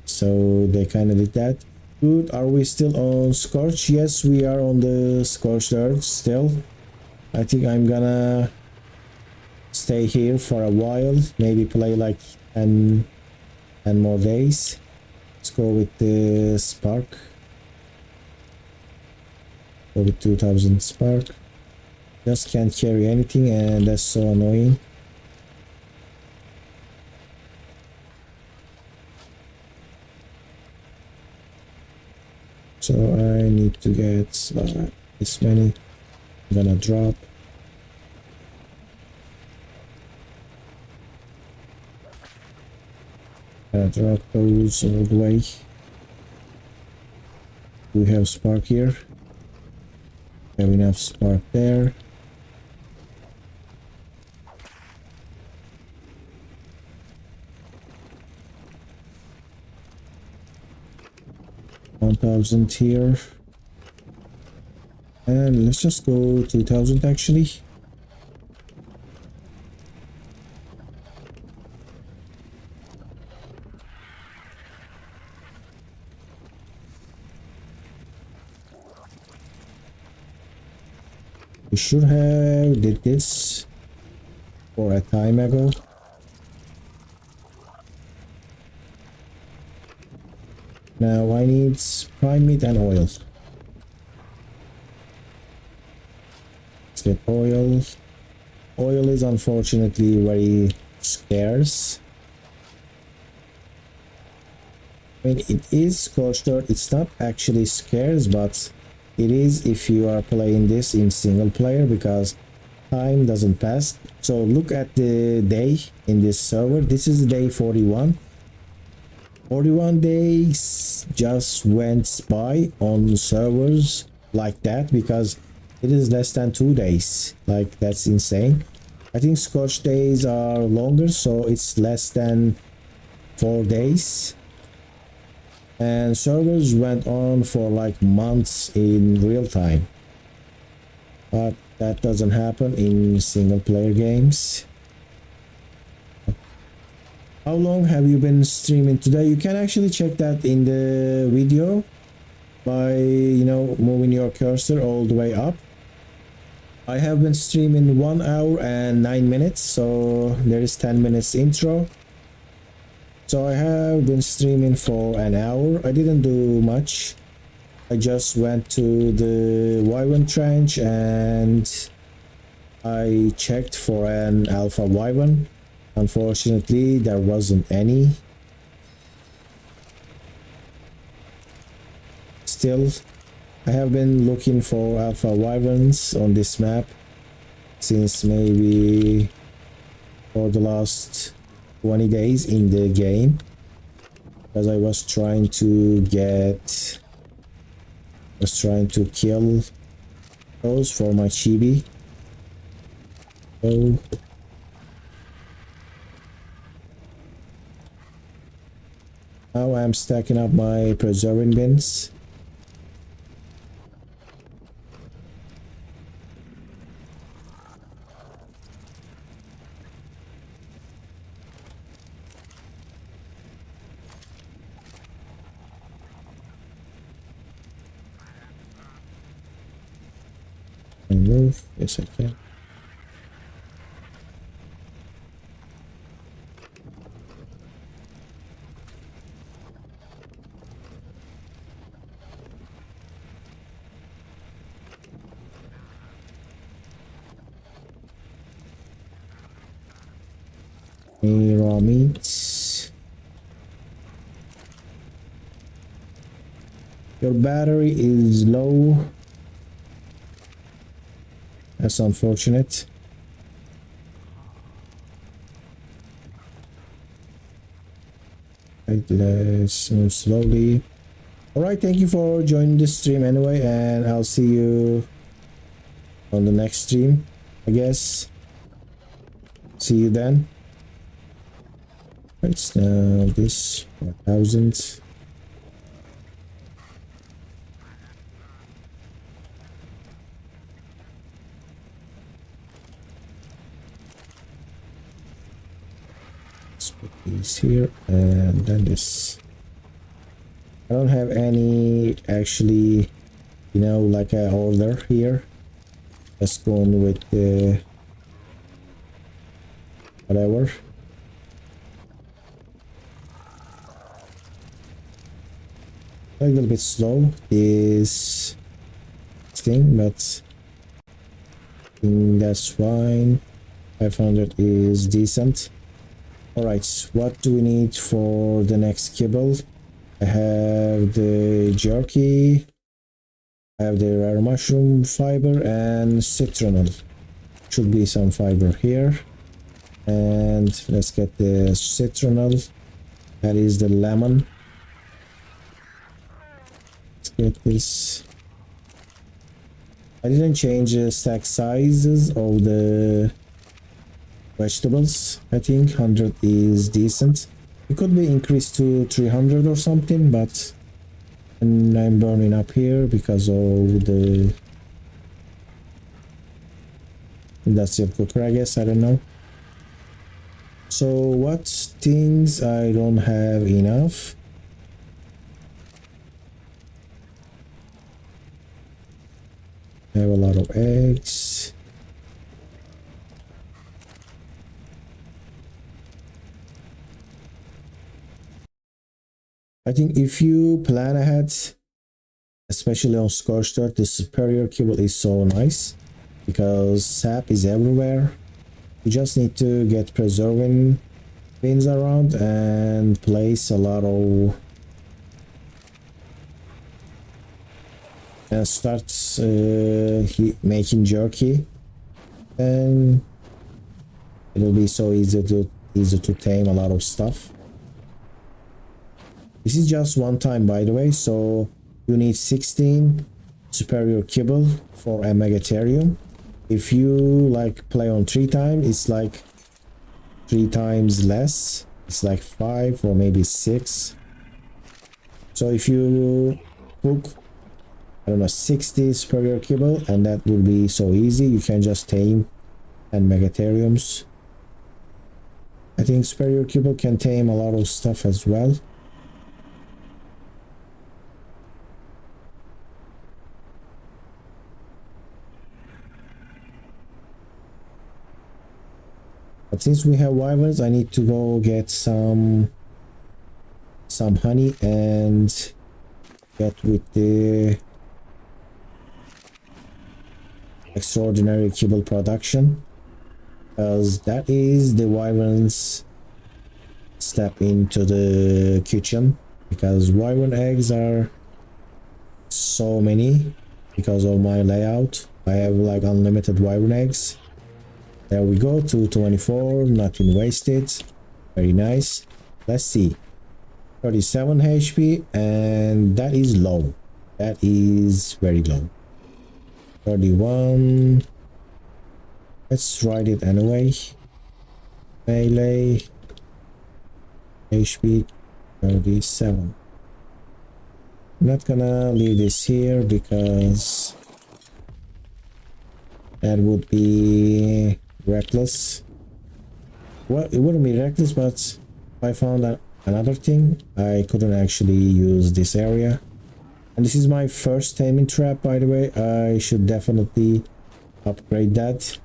So they kind of did that. Good. Are we still on Scorched? Yes, we are on the Scorched Earth still. I think I'm gonna stay here for a while. Maybe play like 10 more days. Let's go with the spark. Go with 2000 spark. Just can't carry anything and that's so annoying. So I need to get this many. I'm gonna drop. Drop those all the way. We have spark here. Have enough spark there. $1,000 here. And let's just go 2,000 actually. We should have did this for a time ago. Now I need prime meat and oil. Let's get oil. Oil is unfortunately very scarce. I mean, it is scorched earth. It's not actually scarce, but it is if you are playing this in single player because time doesn't pass. So look at the day in this server. This is day 41. 41 days just went by on servers like that because it is less than 2 days. Like, that's insane. I think Scorched days are longer, so it's less than 4 days. And servers went on for like months in real time. But that doesn't happen in single player games. How long have you been streaming today? You can actually check that in the video by, you know, moving your cursor all the way up. I have been streaming 1 hour and 9 minutes, so there is 10 minutes intro. So I have been streaming for an hour. I didn't do much. I just went to the wyvern trench and I checked for an alpha wyvern. Unfortunately, there wasn't any. Still, I have been looking for alpha wyverns on this map since maybe for the last 20 days in the game, because I was trying to kill those for my chibi. So now I'm stacking up my preserving bins. And move. Yes, I can. Any raw meat? Your battery is low. That's unfortunate. Right, let's move slowly. Alright, thank you for joining this stream anyway, and I'll see you on the next stream, I guess. See you then. Right, now this 1000. Let's put these here and then this. I don't have any actually, you know, like a order here. Just going with the whatever. A little bit slow this thing, but I think that's fine. 500 is decent. Alright, what do we need for the next kibble? I have the jerky, I have the rare mushroom fiber and citronal. Should be some fiber here. And let's get the citronal. That is the lemon. Let's get this. I didn't change the stack sizes of the vegetables. I think 100 is decent. It could be increased to 300 or something, but and I'm burning up here because of the industrial cooker, I guess. I don't know. So what things I don't have enough? I have a lot of eggs. I think if you plan ahead, especially on Scorched, the superior kibble is so nice because sap is everywhere. You just need to get preserving bins around and place a lot of and start making jerky, and it'll be so easy to tame a lot of stuff. This is just one time, by the way, so you need 16 superior kibble for a megatherium. If you like play on 3 times, it's like 3 times less. It's like 5 or maybe 6. So if you cook, I don't know, 60 superior kibble, and that will be so easy. You can just tame 10 megatheriums. I think superior kibble can tame a lot of stuff as well. But since we have wyverns, I need to go get some honey and get with the extraordinary kibble production, because that is the wyverns step into the kitchen, because wyvern eggs are so many because of my layout. I have like unlimited wyvern eggs. There we go, 224, nothing wasted. Very nice. Let's see. 37 HP, and that is low. That is very low. 31. Let's write it anyway. Melee. HP 37. I'm not gonna leave this here because that would be reckless. Well, it wouldn't be reckless, but if I found another thing, I couldn't actually use this area. And this is my first taming trap, by the way. I should definitely upgrade that.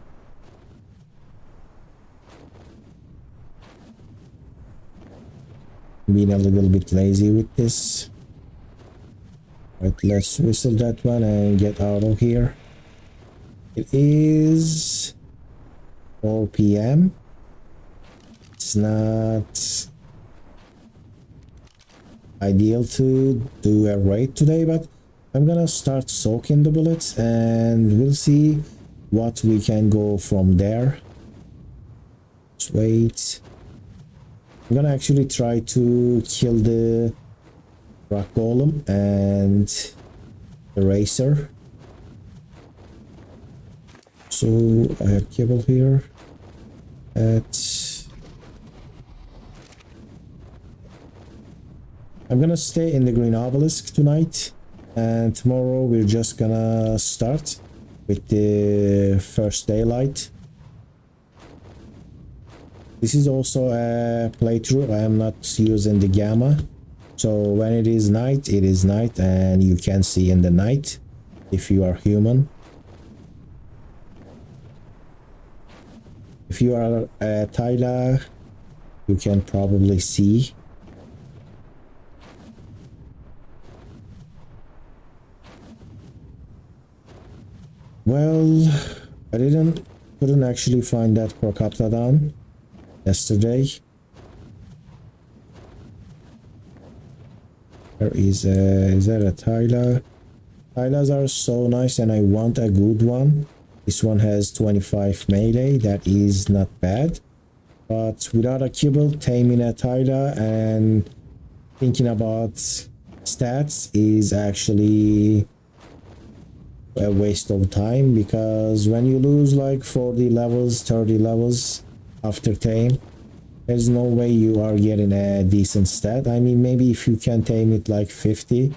Being a little bit lazy with this. Right, let's whistle that one and get out of here. It is 4 p.m. it's not ideal to do a raid today, but I'm gonna start soaking the bullets and we'll see what we can go from there. Just wait. I'm gonna actually try to kill the rock golem and the racer. So I have cable here. I'm gonna stay in the green obelisk tonight, and tomorrow we're just gonna start with the first daylight. This is also a playthrough. I am not using the gamma, so when it is night, it is night, and you can see in the night if you are human. If you are a Tyler, you can probably see. Well, I couldn't actually find that crocoptodon yesterday. There is there a Tyler? Tylers are so nice and I want a good one. This one has 25 melee, that is not bad. But without a kibble, taming a Tyler and thinking about stats is actually a waste of time, because when you lose like 40 levels, 30 levels after tame, there's no way you are getting a decent stat. I mean, maybe if you can tame it like 50,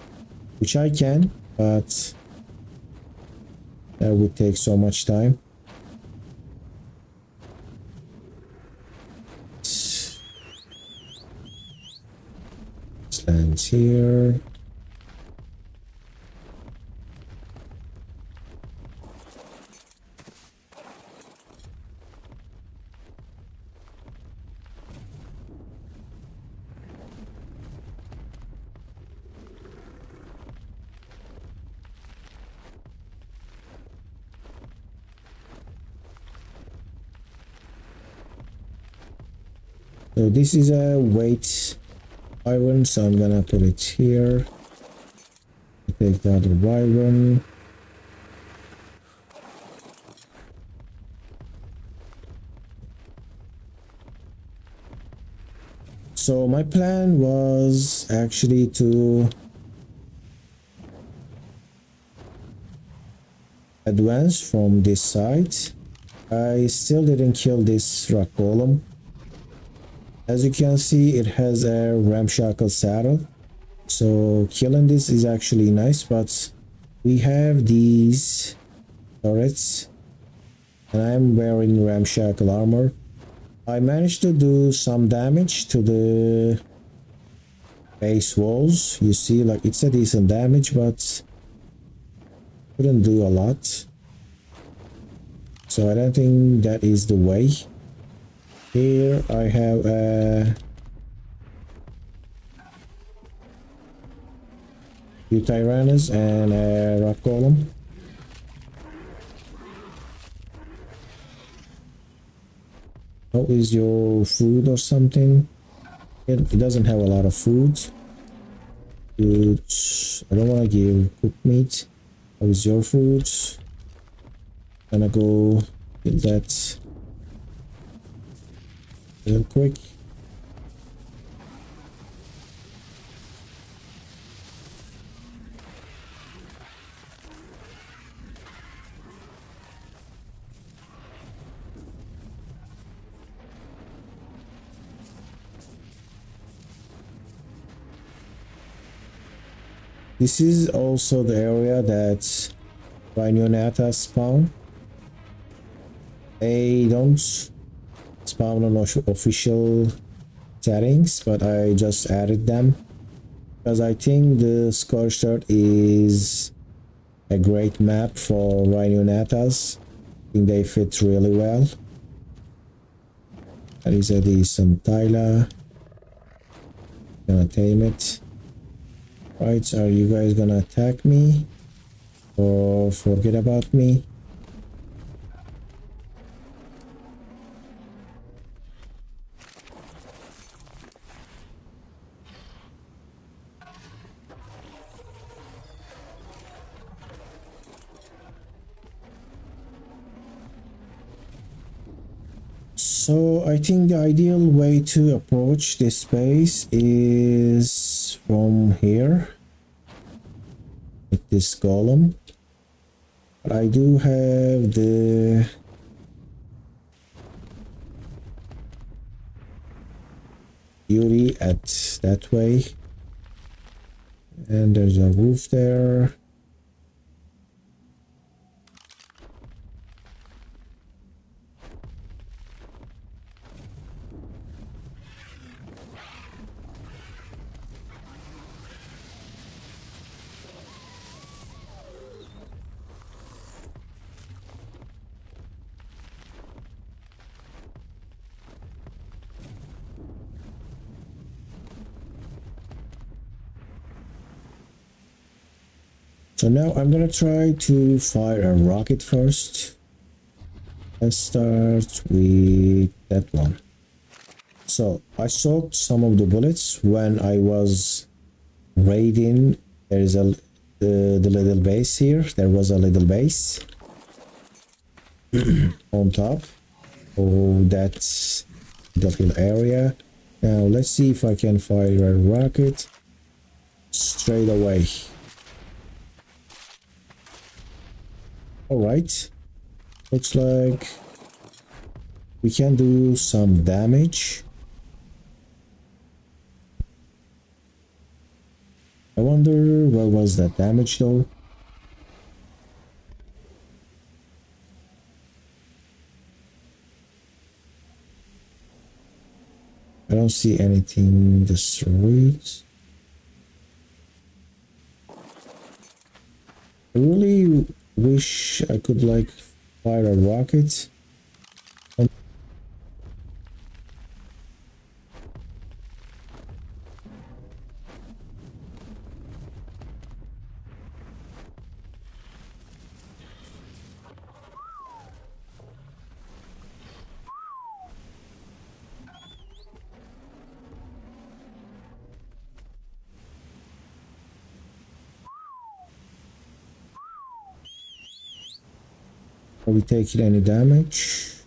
which I can, but that would take so much time. Let's land here. So this is a weight iron, so I'm gonna put it here. Take the other iron. So my plan was actually to advance from this side. I still didn't kill this rock golem. As you can see, it has a ramshackle saddle, so killing this is actually nice, but we have these turrets and I'm wearing ramshackle armor. I managed to do some damage to the base walls. You see, like, it's a decent damage, but couldn't do a lot, so I don't think that is the way. Here I have a few Tyrannos and a rock golem. How is your food or something? It doesn't have a lot of food. Good. I don't want to give cooked meat. How is your food? Gonna go get that real quick. This is also the area that Rhynio spawn. They don't spawn on official settings, but I just added them because I think the Scorched is a great map for Rhynio. I think they fit really well. That is a decent Tyler. Gonna tame it. Right, are you guys gonna attack me or forget about me? So I think the ideal way to approach this space is from here with this golem. But I do have the beauty at that way, and there's a roof there. So now I'm gonna try to fire a rocket first. Let's start with that one. So I soaked some of the bullets when I was raiding. There is the little base here. There was a little base on top of that little area. Now let's see if I can fire a rocket straight away. Alright, looks like we can do some damage. I wonder what was that damage though? I don't see anything destroyed. I really wish I could like fire a rocket. Are we taking any damage?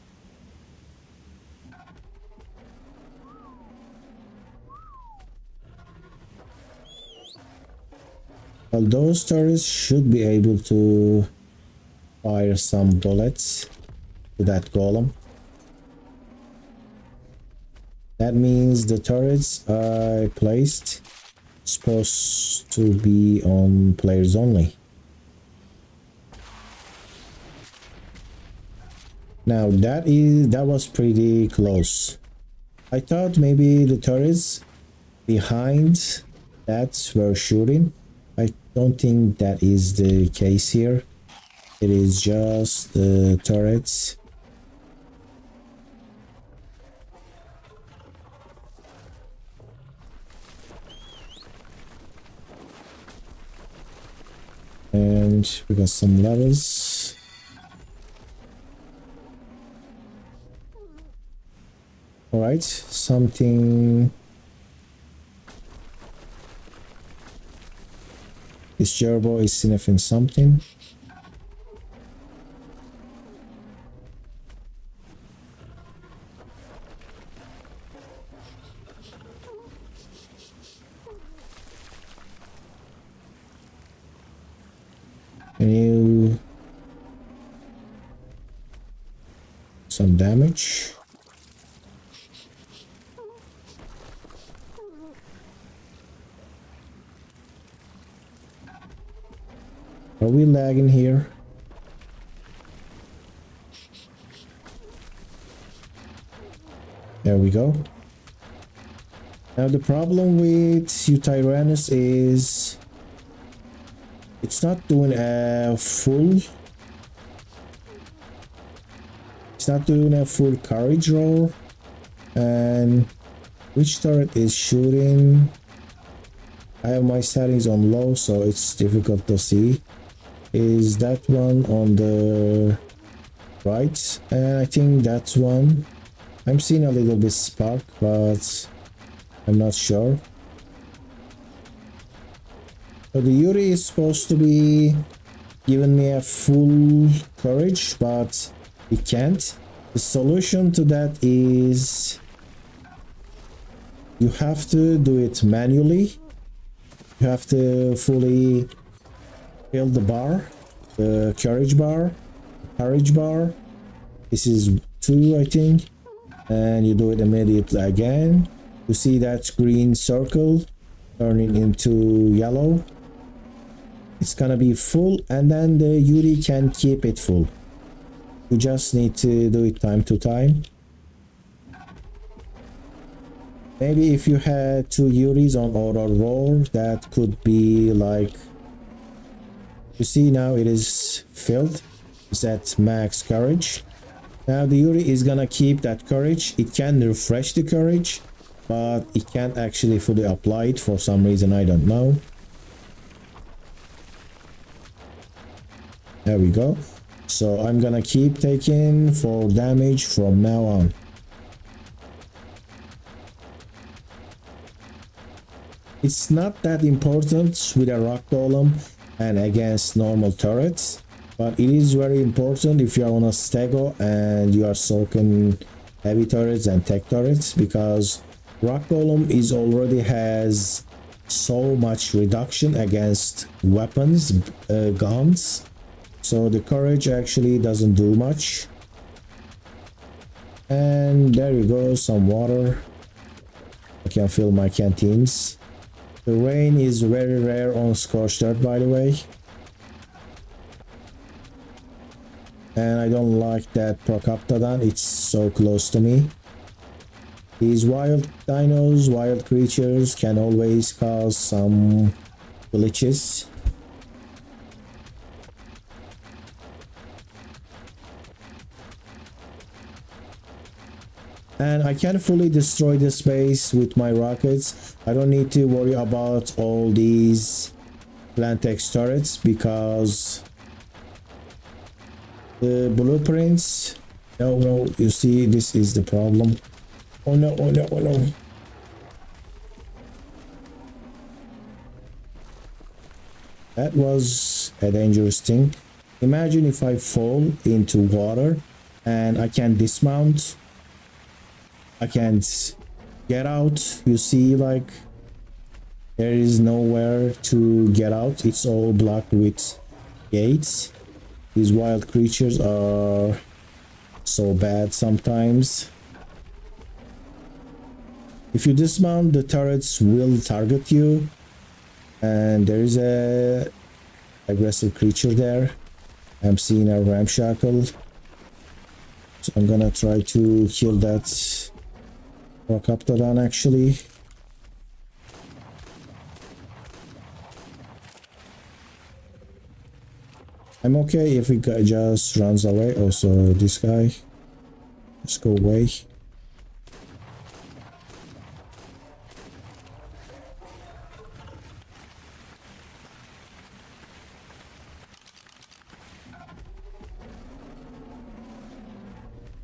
Well, those turrets should be able to fire some bullets to that golem. That means the turrets I placed supposed to be on players only. Now that was pretty close. I thought maybe the turrets behind that were shooting. I don't think that is the case here. It is just the turrets. And we got some levels. Alright, something. This gerbil is sniffing something. Can you some damage? Are we lagging here? There we go. Now the problem with you Tyrannus is it's not doing a full courage roll. And which turret is shooting? I have my settings on low, so it's difficult to see. Is that one on the right? And I think that's one. I'm seeing a little bit spark, but I'm not sure. So the Yuri is supposed to be giving me a full courage, but it can't. The solution to that is you have to do it manually. You have to fully fill the bar, the courage bar. This is 2, I think, and you do it immediately again. You see that green circle turning into yellow. It's gonna be full, and then the Yuri can keep it full. You just need to do it time to time. Maybe if you had 2 Yuris on auto roll, that could be like, you see now it is filled. It's at max courage. Now the Yuri is gonna keep that courage. It can refresh the courage, but it can't actually fully apply it for some reason, I don't know. There we go. So I'm gonna keep taking 4 damage from now on. It's not that important with a rock golem and against normal turrets, but it is very important if you are on a stego and you are soaking heavy turrets and tech turrets, because rock golem is already has so much reduction against weapons, guns, so the courage actually doesn't do much. And there you go, some water. I can fill my canteens. The rain is very rare on Scorched Earth, by the way. And I don't like that Procoptodon, it's so close to me. These wild dinos, wild creatures can always cause some glitches. And I can fully destroy this base with my rockets. I don't need to worry about all these Plantex turrets because the blueprints. No, you see, this is the problem. Oh no, oh no, oh no. That was a dangerous thing. Imagine if I fall into water and I can dismount. I can't get out. You see, like, there is nowhere to get out. It's all blocked with gates. These wild creatures are so bad sometimes. If you dismount, the turrets will target you, and there is a aggressive creature there. I'm seeing a ramshackle, so I'm gonna try to kill that Procoptodon actually. I'm okay if it just runs away. Also, this guy, let's go away.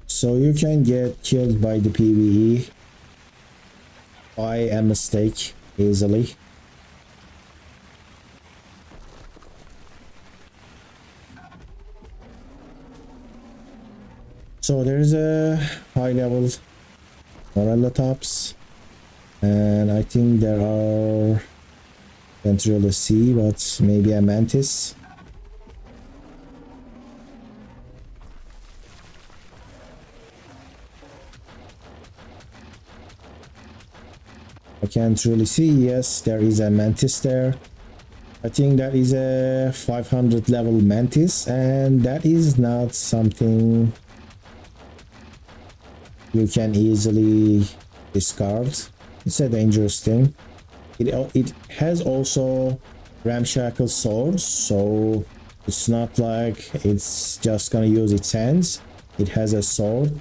So you can get killed by the PvE by a mistake easily. So there's a high level Morellatops, and I think there are, can't really see, but maybe a mantis. I can't really see. Yes, there is a mantis there. I think that is a 500 level mantis, and that is not something you can easily discard. It's a dangerous thing. It has also ramshackle swords, so it's not like it's just gonna use its hands. It has a sword.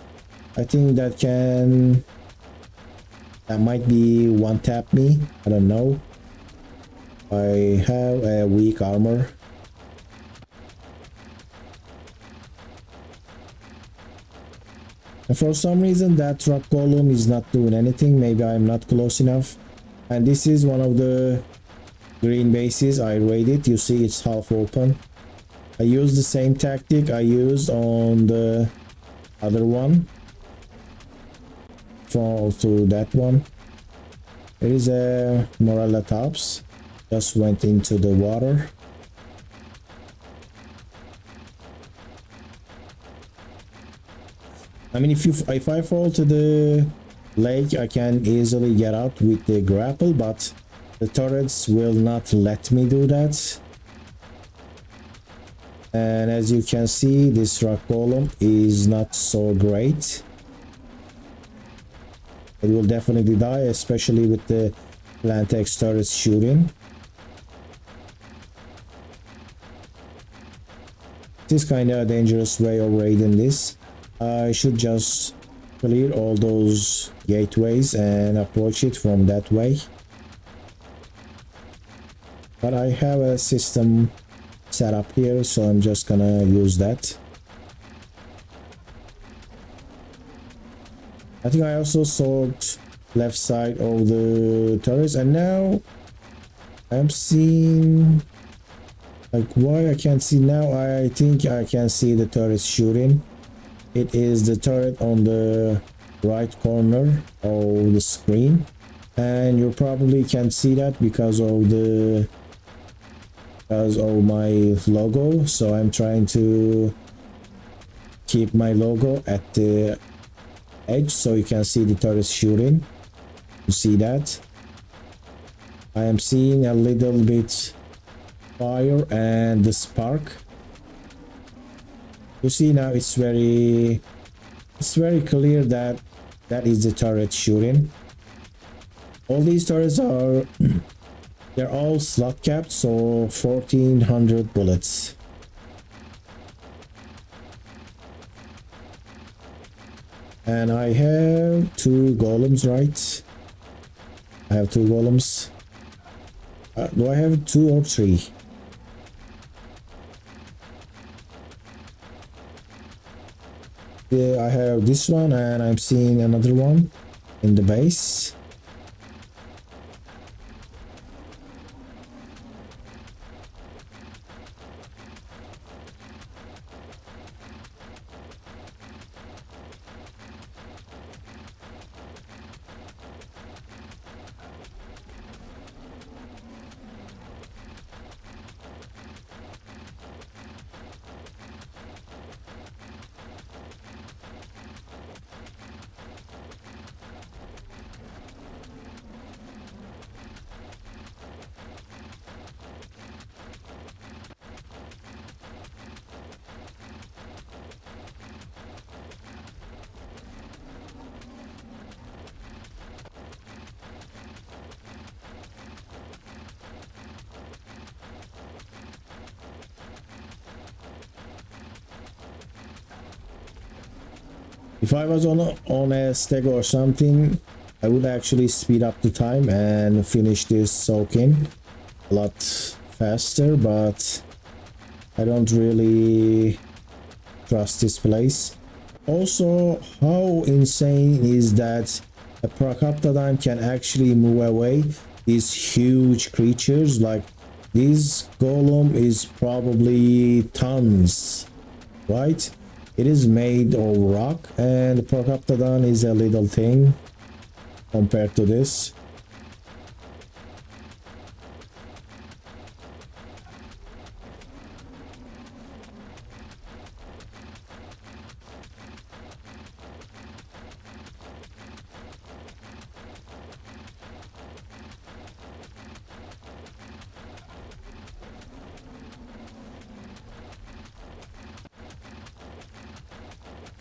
I think that might be one tap me. I don't know. I have a weak armor. And for some reason that rock golem is not doing anything. Maybe I'm not close enough. And this is one of the green bases I raided. You see it's half open. I used the same tactic I used on the other one fall to that one. There is a Morella tops just went into the water. I mean, if I fall to the lake, I can easily get out with the grapple, but the turrets will not let me do that. And as you can see, this rock golem is not so great. It will definitely die, especially with the plant X turrets shooting. This is kind of a dangerous way of raiding this. I should just clear all those gateways and approach it from that way. But I have a system set up here, so I'm just gonna use that. I think I also sorted left side of the turrets, and now I'm seeing, like, why I can't see now. I think I can see the turrets shooting. It is the turret on the right corner of the screen, and you probably can't see that because of my logo. So I'm trying to keep my logo at the edge so you can see the turrets shooting. You see that? I am seeing a little bit fire and the spark. You see now it's very clear that that is the turret shooting. All these turrets are they're all slot capped, so 1400 bullets. And I have 2 golems, right? I have 2 golems. Do I have 2 or 3? Yeah, I have this one, and I'm seeing another one in the base. If I was on a steg or something, I would actually speed up the time and finish this soaking a lot faster, but I don't really trust this place. Also, how insane is that a Procoptodon can actually move away these huge creatures? Like, this golem is probably tons, right? It is made of rock, and the Procoptodon is a little thing compared to this.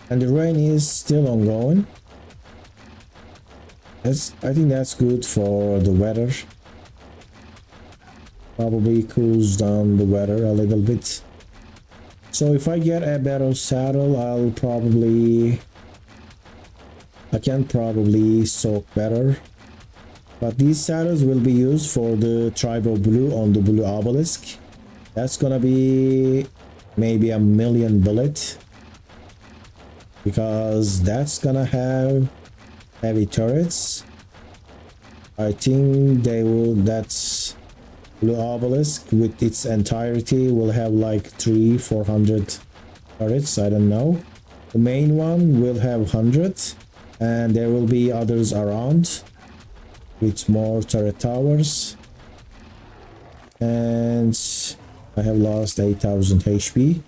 And the rain is still ongoing. I think that's good for the weather. Probably cools down the weather a little bit. So if I get a better saddle, I can probably soak better. But these saddles will be used for the tribe of blue on the blue obelisk. That's gonna be maybe 1,000,000 bullets, because that's gonna have heavy turrets. I think that's blue obelisk with its entirety will have like 300-400 turrets. I don't know. The main one will have 100, and there will be others around with more turret towers. And I have lost 8000 HP.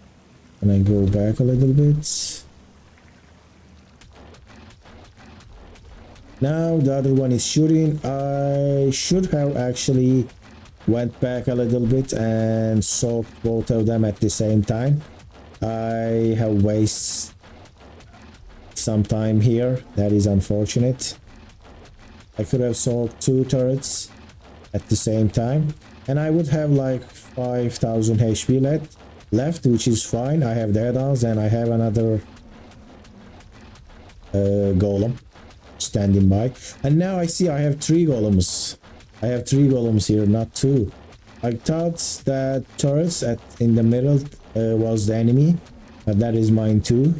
And I go back a little bit. Now the other one is shooting. I should have actually went back a little bit and soaked both of them at the same time. I have wasted some time here. That is unfortunate. I could have soaked 2 turrets at the same time, and I would have like 5000 HP left, which is fine. I have the add-ons and I have another golem standing by. And now I see I have 3 golems. I have 3 golems here, not 2. I thought that turrets in the middle was the enemy, but that is mine too.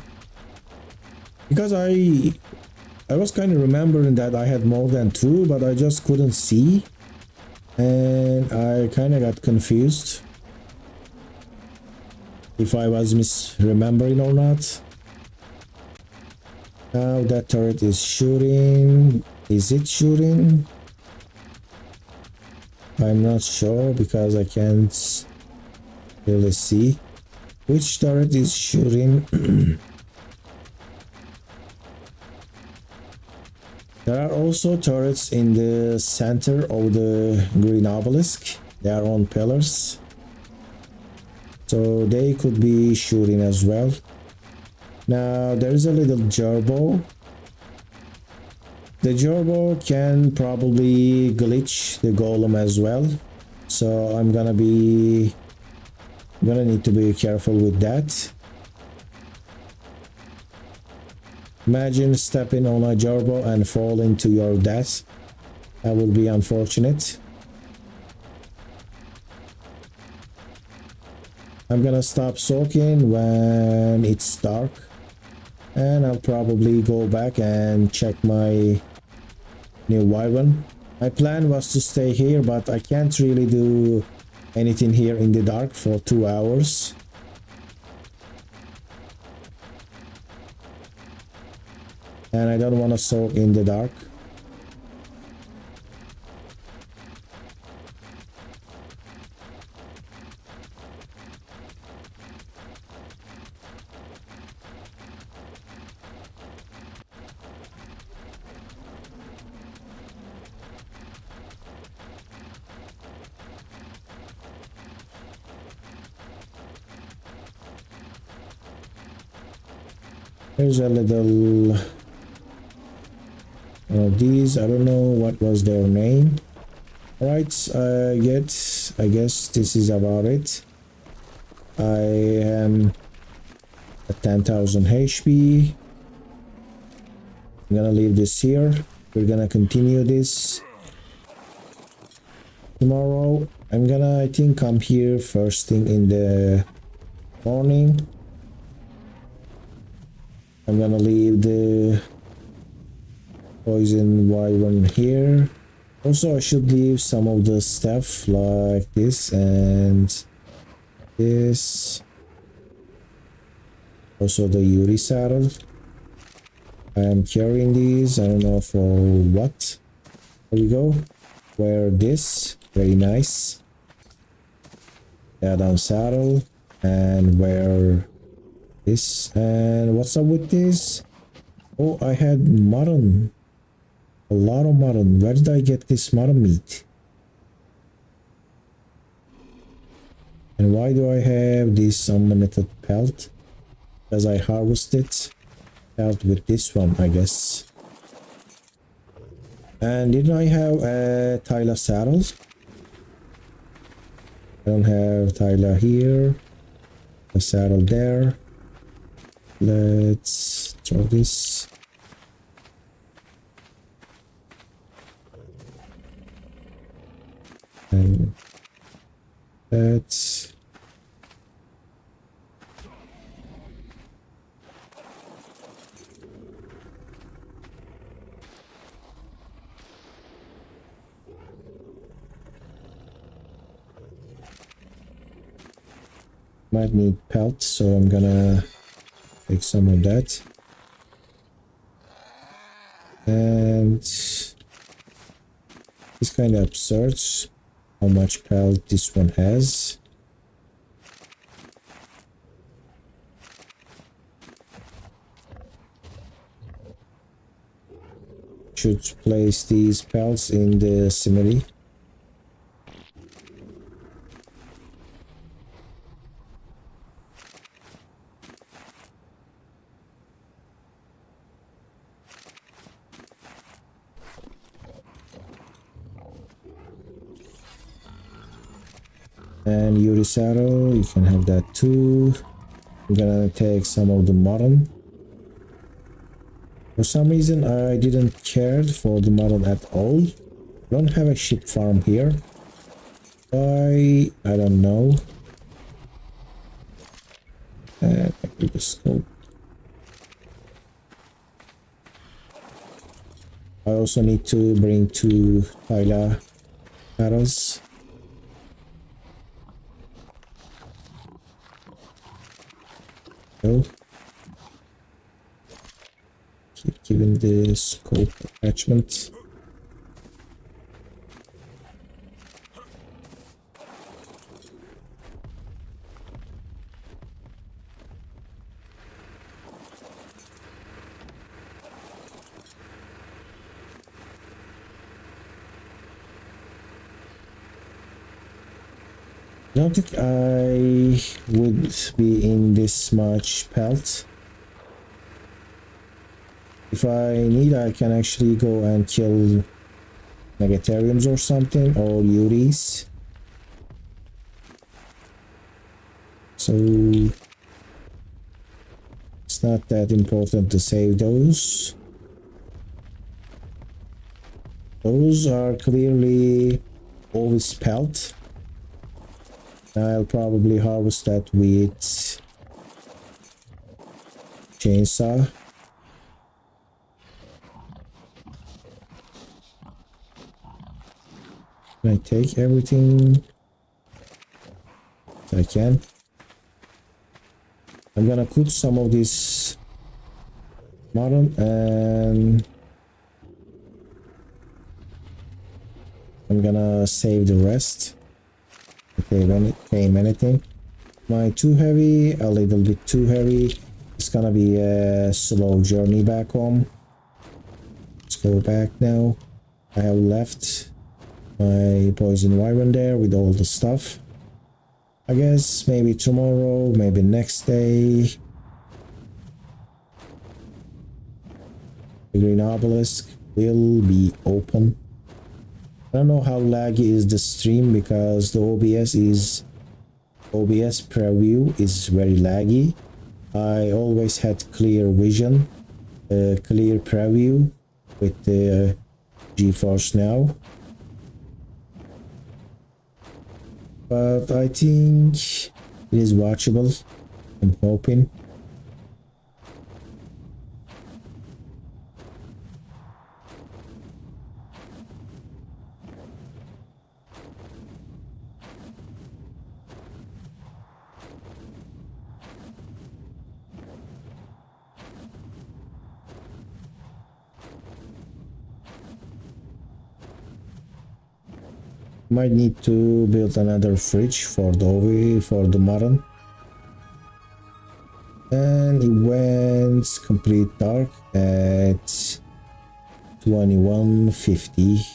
Because I was kind of remembering that I had more than 2, but I just couldn't see. And I kind of got confused if I was misremembering or not. Now that turret is shooting. Is it shooting? I'm not sure because I can't really see which turret is shooting. There are also turrets in the center of the green obelisk. They are on pillars, so they could be shooting as well. Now there is a little gerbo. The gerbo can probably glitch the golem as well, so I'm gonna need to be careful with that. Imagine stepping on a gerbo and falling to your death. That would be unfortunate. I'm gonna stop soaking when it's dark, and I'll probably go back and check my new wyvern. My plan was to stay here, but I can't really do anything here in the dark for 2 hours. And I don't want to soak in the dark. Here's a little these. I don't know what was their name. Alright, I guess this is about it. I am at 10,000 HP. I'm gonna leave this here. We're gonna continue this tomorrow. I'm gonna, I think, come here first thing in the morning. I'm gonna leave the poison wyvern here. Also, I should leave some of the stuff like this and this. Also the Yuri saddle. I am carrying these. I don't know for what. There we go. Wear this. Very nice. Add on saddle and wear this. And what's up with this? Oh, I had mutton. A lot of mutton. Where did I get this mutton meat? And why do I have this unlimited pelt? Because I harvested pelt with this one, I guess. And didn't I have a Tyler saddle? I don't have Tyler here. The saddle there. Let's throw this. And that's might need pelt, so I'm gonna Take some of that. And it's kind of absurd how much pelt this one has. Should place these pelts in the smithy. And Urisaro, you can have that too. I'm gonna take some of the mutton. For some reason I didn't care for the mutton at all. Don't have a sheep farm here. I don't know. And back to the scope. I also need to bring 2 Tyla paddles. Keep giving the scope attachment. I don't think I would be in this much pelt. If I need, I can actually go and kill Megatheriums or something, or Uris. So it's not that important to save those. Those are clearly always pelt. I'll probably harvest that with chainsaw. Can I take everything I can? I'm gonna cook some of this mutton and I'm gonna save the rest. Tame anything. My too heavy, a little bit too heavy. It's gonna be a slow journey back home. Let's go back now. I have left my poison wyvern there with all the stuff. I guess maybe tomorrow, maybe next day. The green obelisk will be open. I don't know how laggy is the stream because the OBS preview is very laggy. I always had clear vision, clear preview with the GeForce Now. But I think it is watchable. I'm hoping. Might need to build another fridge for the mutton. And it went complete dark at 2150.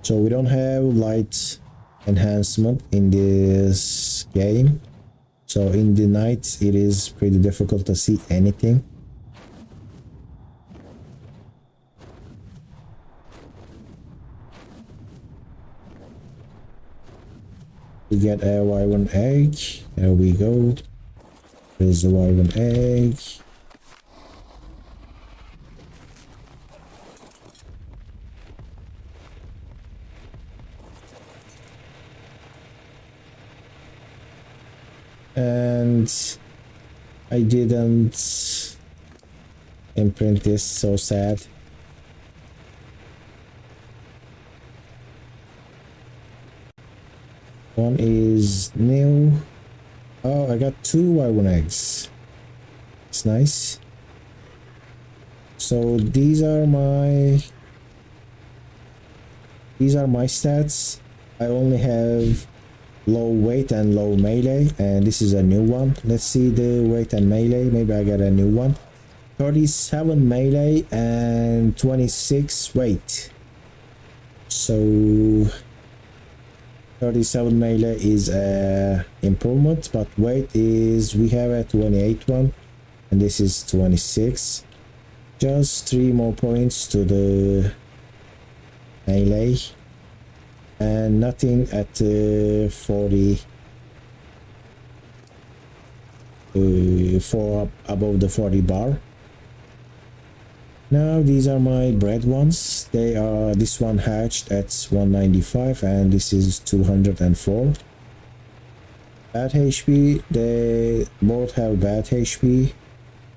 So we don't have light enhancement in this game. So in the night it is pretty difficult to see anything. We get a wyvern egg. There we go. There's a wyvern egg. And I didn't imprint this, so sad. One is new. Oh, I got 2 wyvern eggs. It's nice. So these are my stats. I only have low weight and low melee, and this is a new one. Let's see the weight and melee. Maybe I get a new one. 37 melee and 26 weight. So 37 melee is a improvement, but weight is, we have a 28 one, and this is 26. Just 3 more points to the melee, and nothing at 40 for above the 40 bar. Now these are my bred ones. They are, this one hatched at 195 and this is 204. Bad HP, they both have bad HP.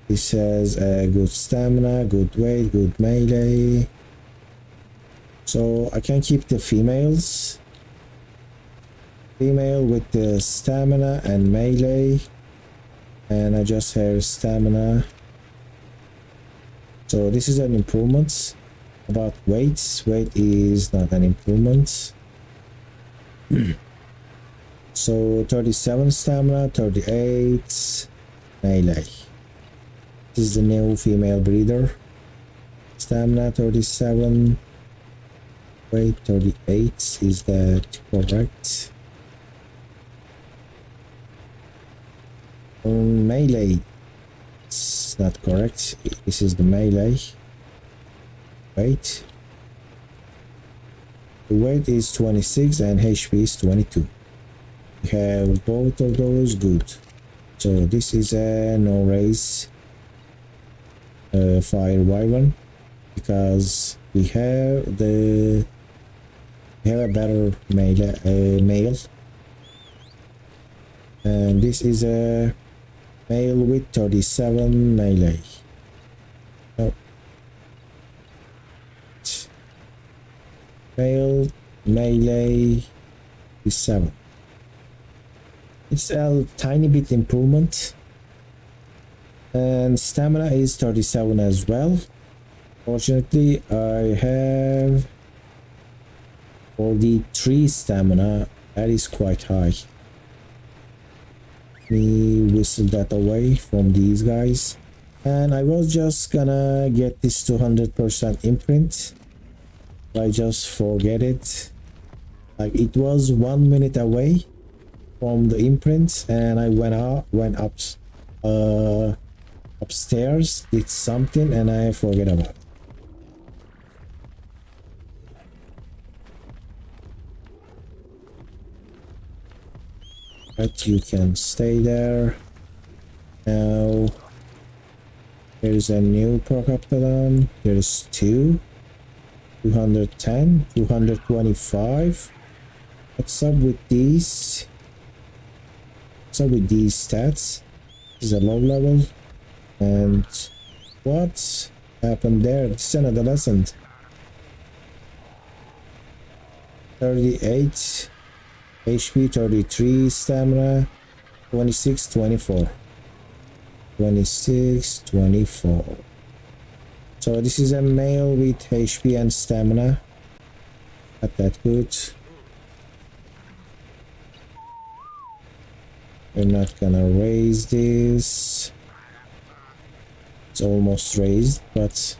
This has a good stamina, good weight, good melee. So I can keep the females. Female with the stamina and melee. And I just have stamina. So this is an improvement. About weights, weight is not an improvement. So 37 stamina, 38 melee. This is the new female breeder. Stamina 37, weight 38. Is that correct? Melee. It's not correct. This is the melee. Weight. The weight is 26 and HP is 22. We have both of those. Good. So this is a no raise fire wyvern, because we have a better male, and this is a male with 37 melee. No. Male melee is 7. It's a tiny bit improvement, and stamina is 37 as well. Fortunately, I have 43 stamina. That is quite high. Let me whistle that away from these guys. And I was just gonna get this 200% imprint. I just forget it. Like, it was 1 minute away from the imprint, and I went up upstairs, did something, and I forget about it. But you can stay there. Now there's a new Procoptodon. There's 210, 225. What's up with these? What's up with these stats? This is a low level. And what happened there? This is an adolescent. 38 HP, 33 stamina, 26, 24. 26, 24. So this is a male with HP and stamina. Not that good. We're not gonna raise this. It's almost raised, but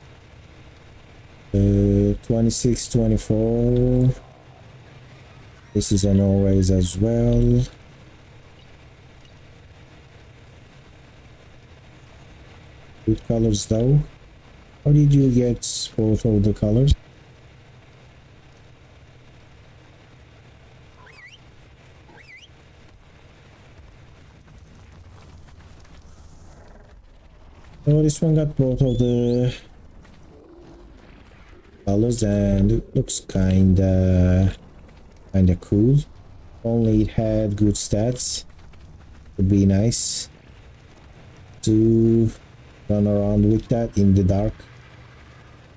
26, 24. This is a no raise as well. Good colors though. How did you get both of the colors? So this one got both of the colors, and it looks kinda cool. Only it had good stats. Would be nice to run around with that in the dark.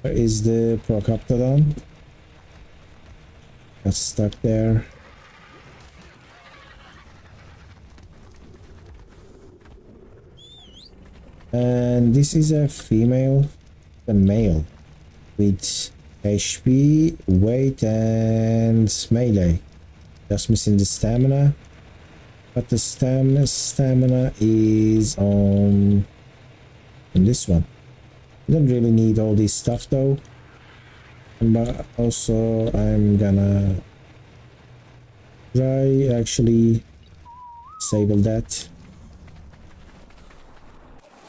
Where is the Procoptodon? Got stuck there. And this is a female, a male with HP, weight, and melee. Just missing the stamina, but the stamina is on this one. You don't really need all this stuff though. But also I'm gonna try actually disable that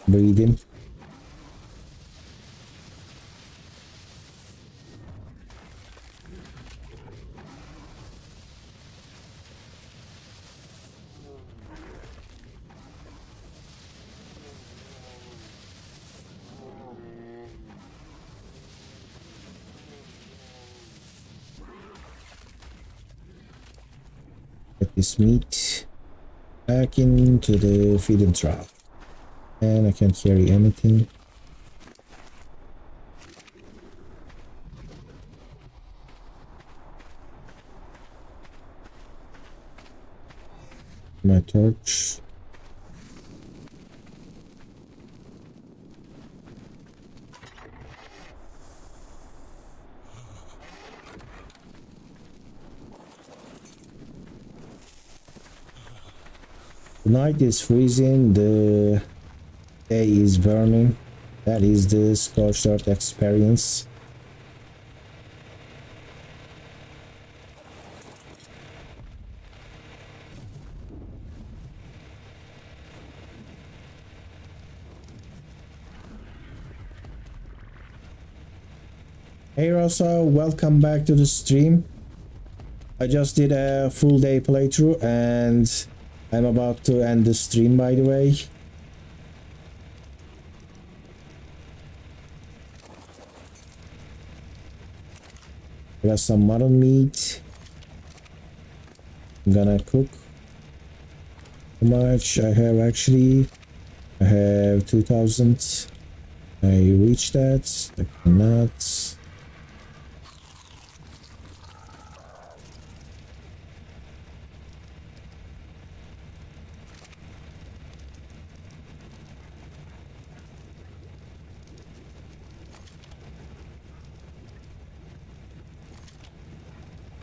breathing. Get this meat back into the feeding trough. And I can't carry anything. My torch. The night is freezing, the day is burning. That is the Scorched Earth experience. Hey Rosa, welcome back to the stream. I just did a full day playthrough and I'm about to end the stream, by the way. I got some mutton meat. I'm gonna cook. How much I have actually? I have 2,000. I reached that. I cannot.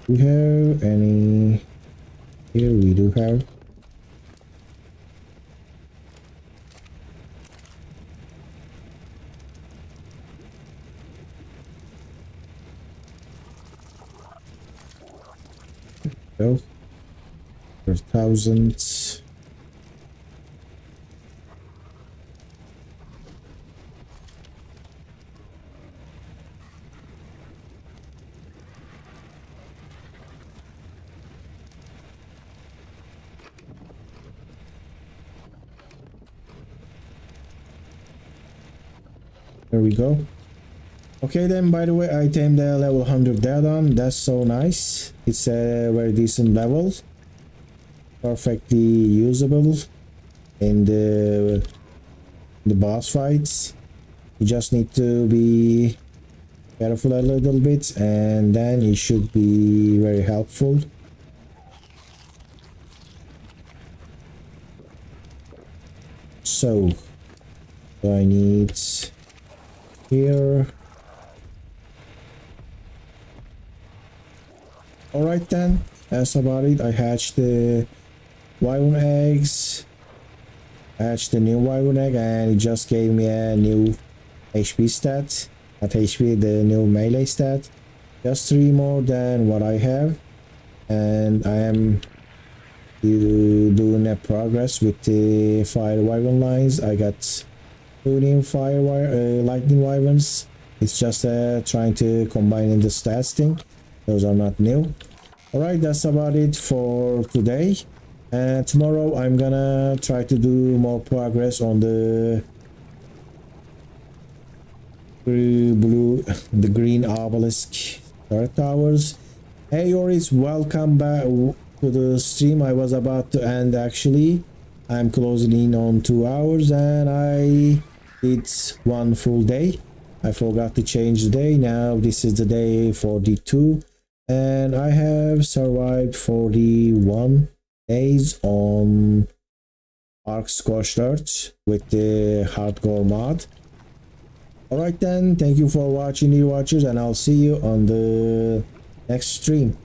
We have any here? We do have. Go for 1,000. There we go. Okay then, by the way, I tamed the level 100 Daedon. That's so nice. It's a very decent level. Perfectly usable in the boss fights. You just need to be careful a little bit and then it should be very helpful. So I need here. Alright then, that's about it. I hatched the wyvern eggs. I hatched the new wyvern egg and it just gave me a new HP stat. Not HP, the new melee stat. Just 3 more than what I have. And I am doing a progress with the fire wyvern lines. I got 2 new lightning wyverns. It's just trying to combine in the stats thing. Those are not new. Alright, that's about it for today. And tomorrow I'm gonna try to do more progress on the green obelisk turret towers. Hey Yoris, welcome back to the stream. I was about to end actually. I'm closing in on 2 hours and I did 1 full day. I forgot to change the day. Now this is the day 42 and I have survived 41 days on ARK Scorched Earth with the hardcore mod. Alright then, thank you for watching, you watchers, and I'll see you on the next stream.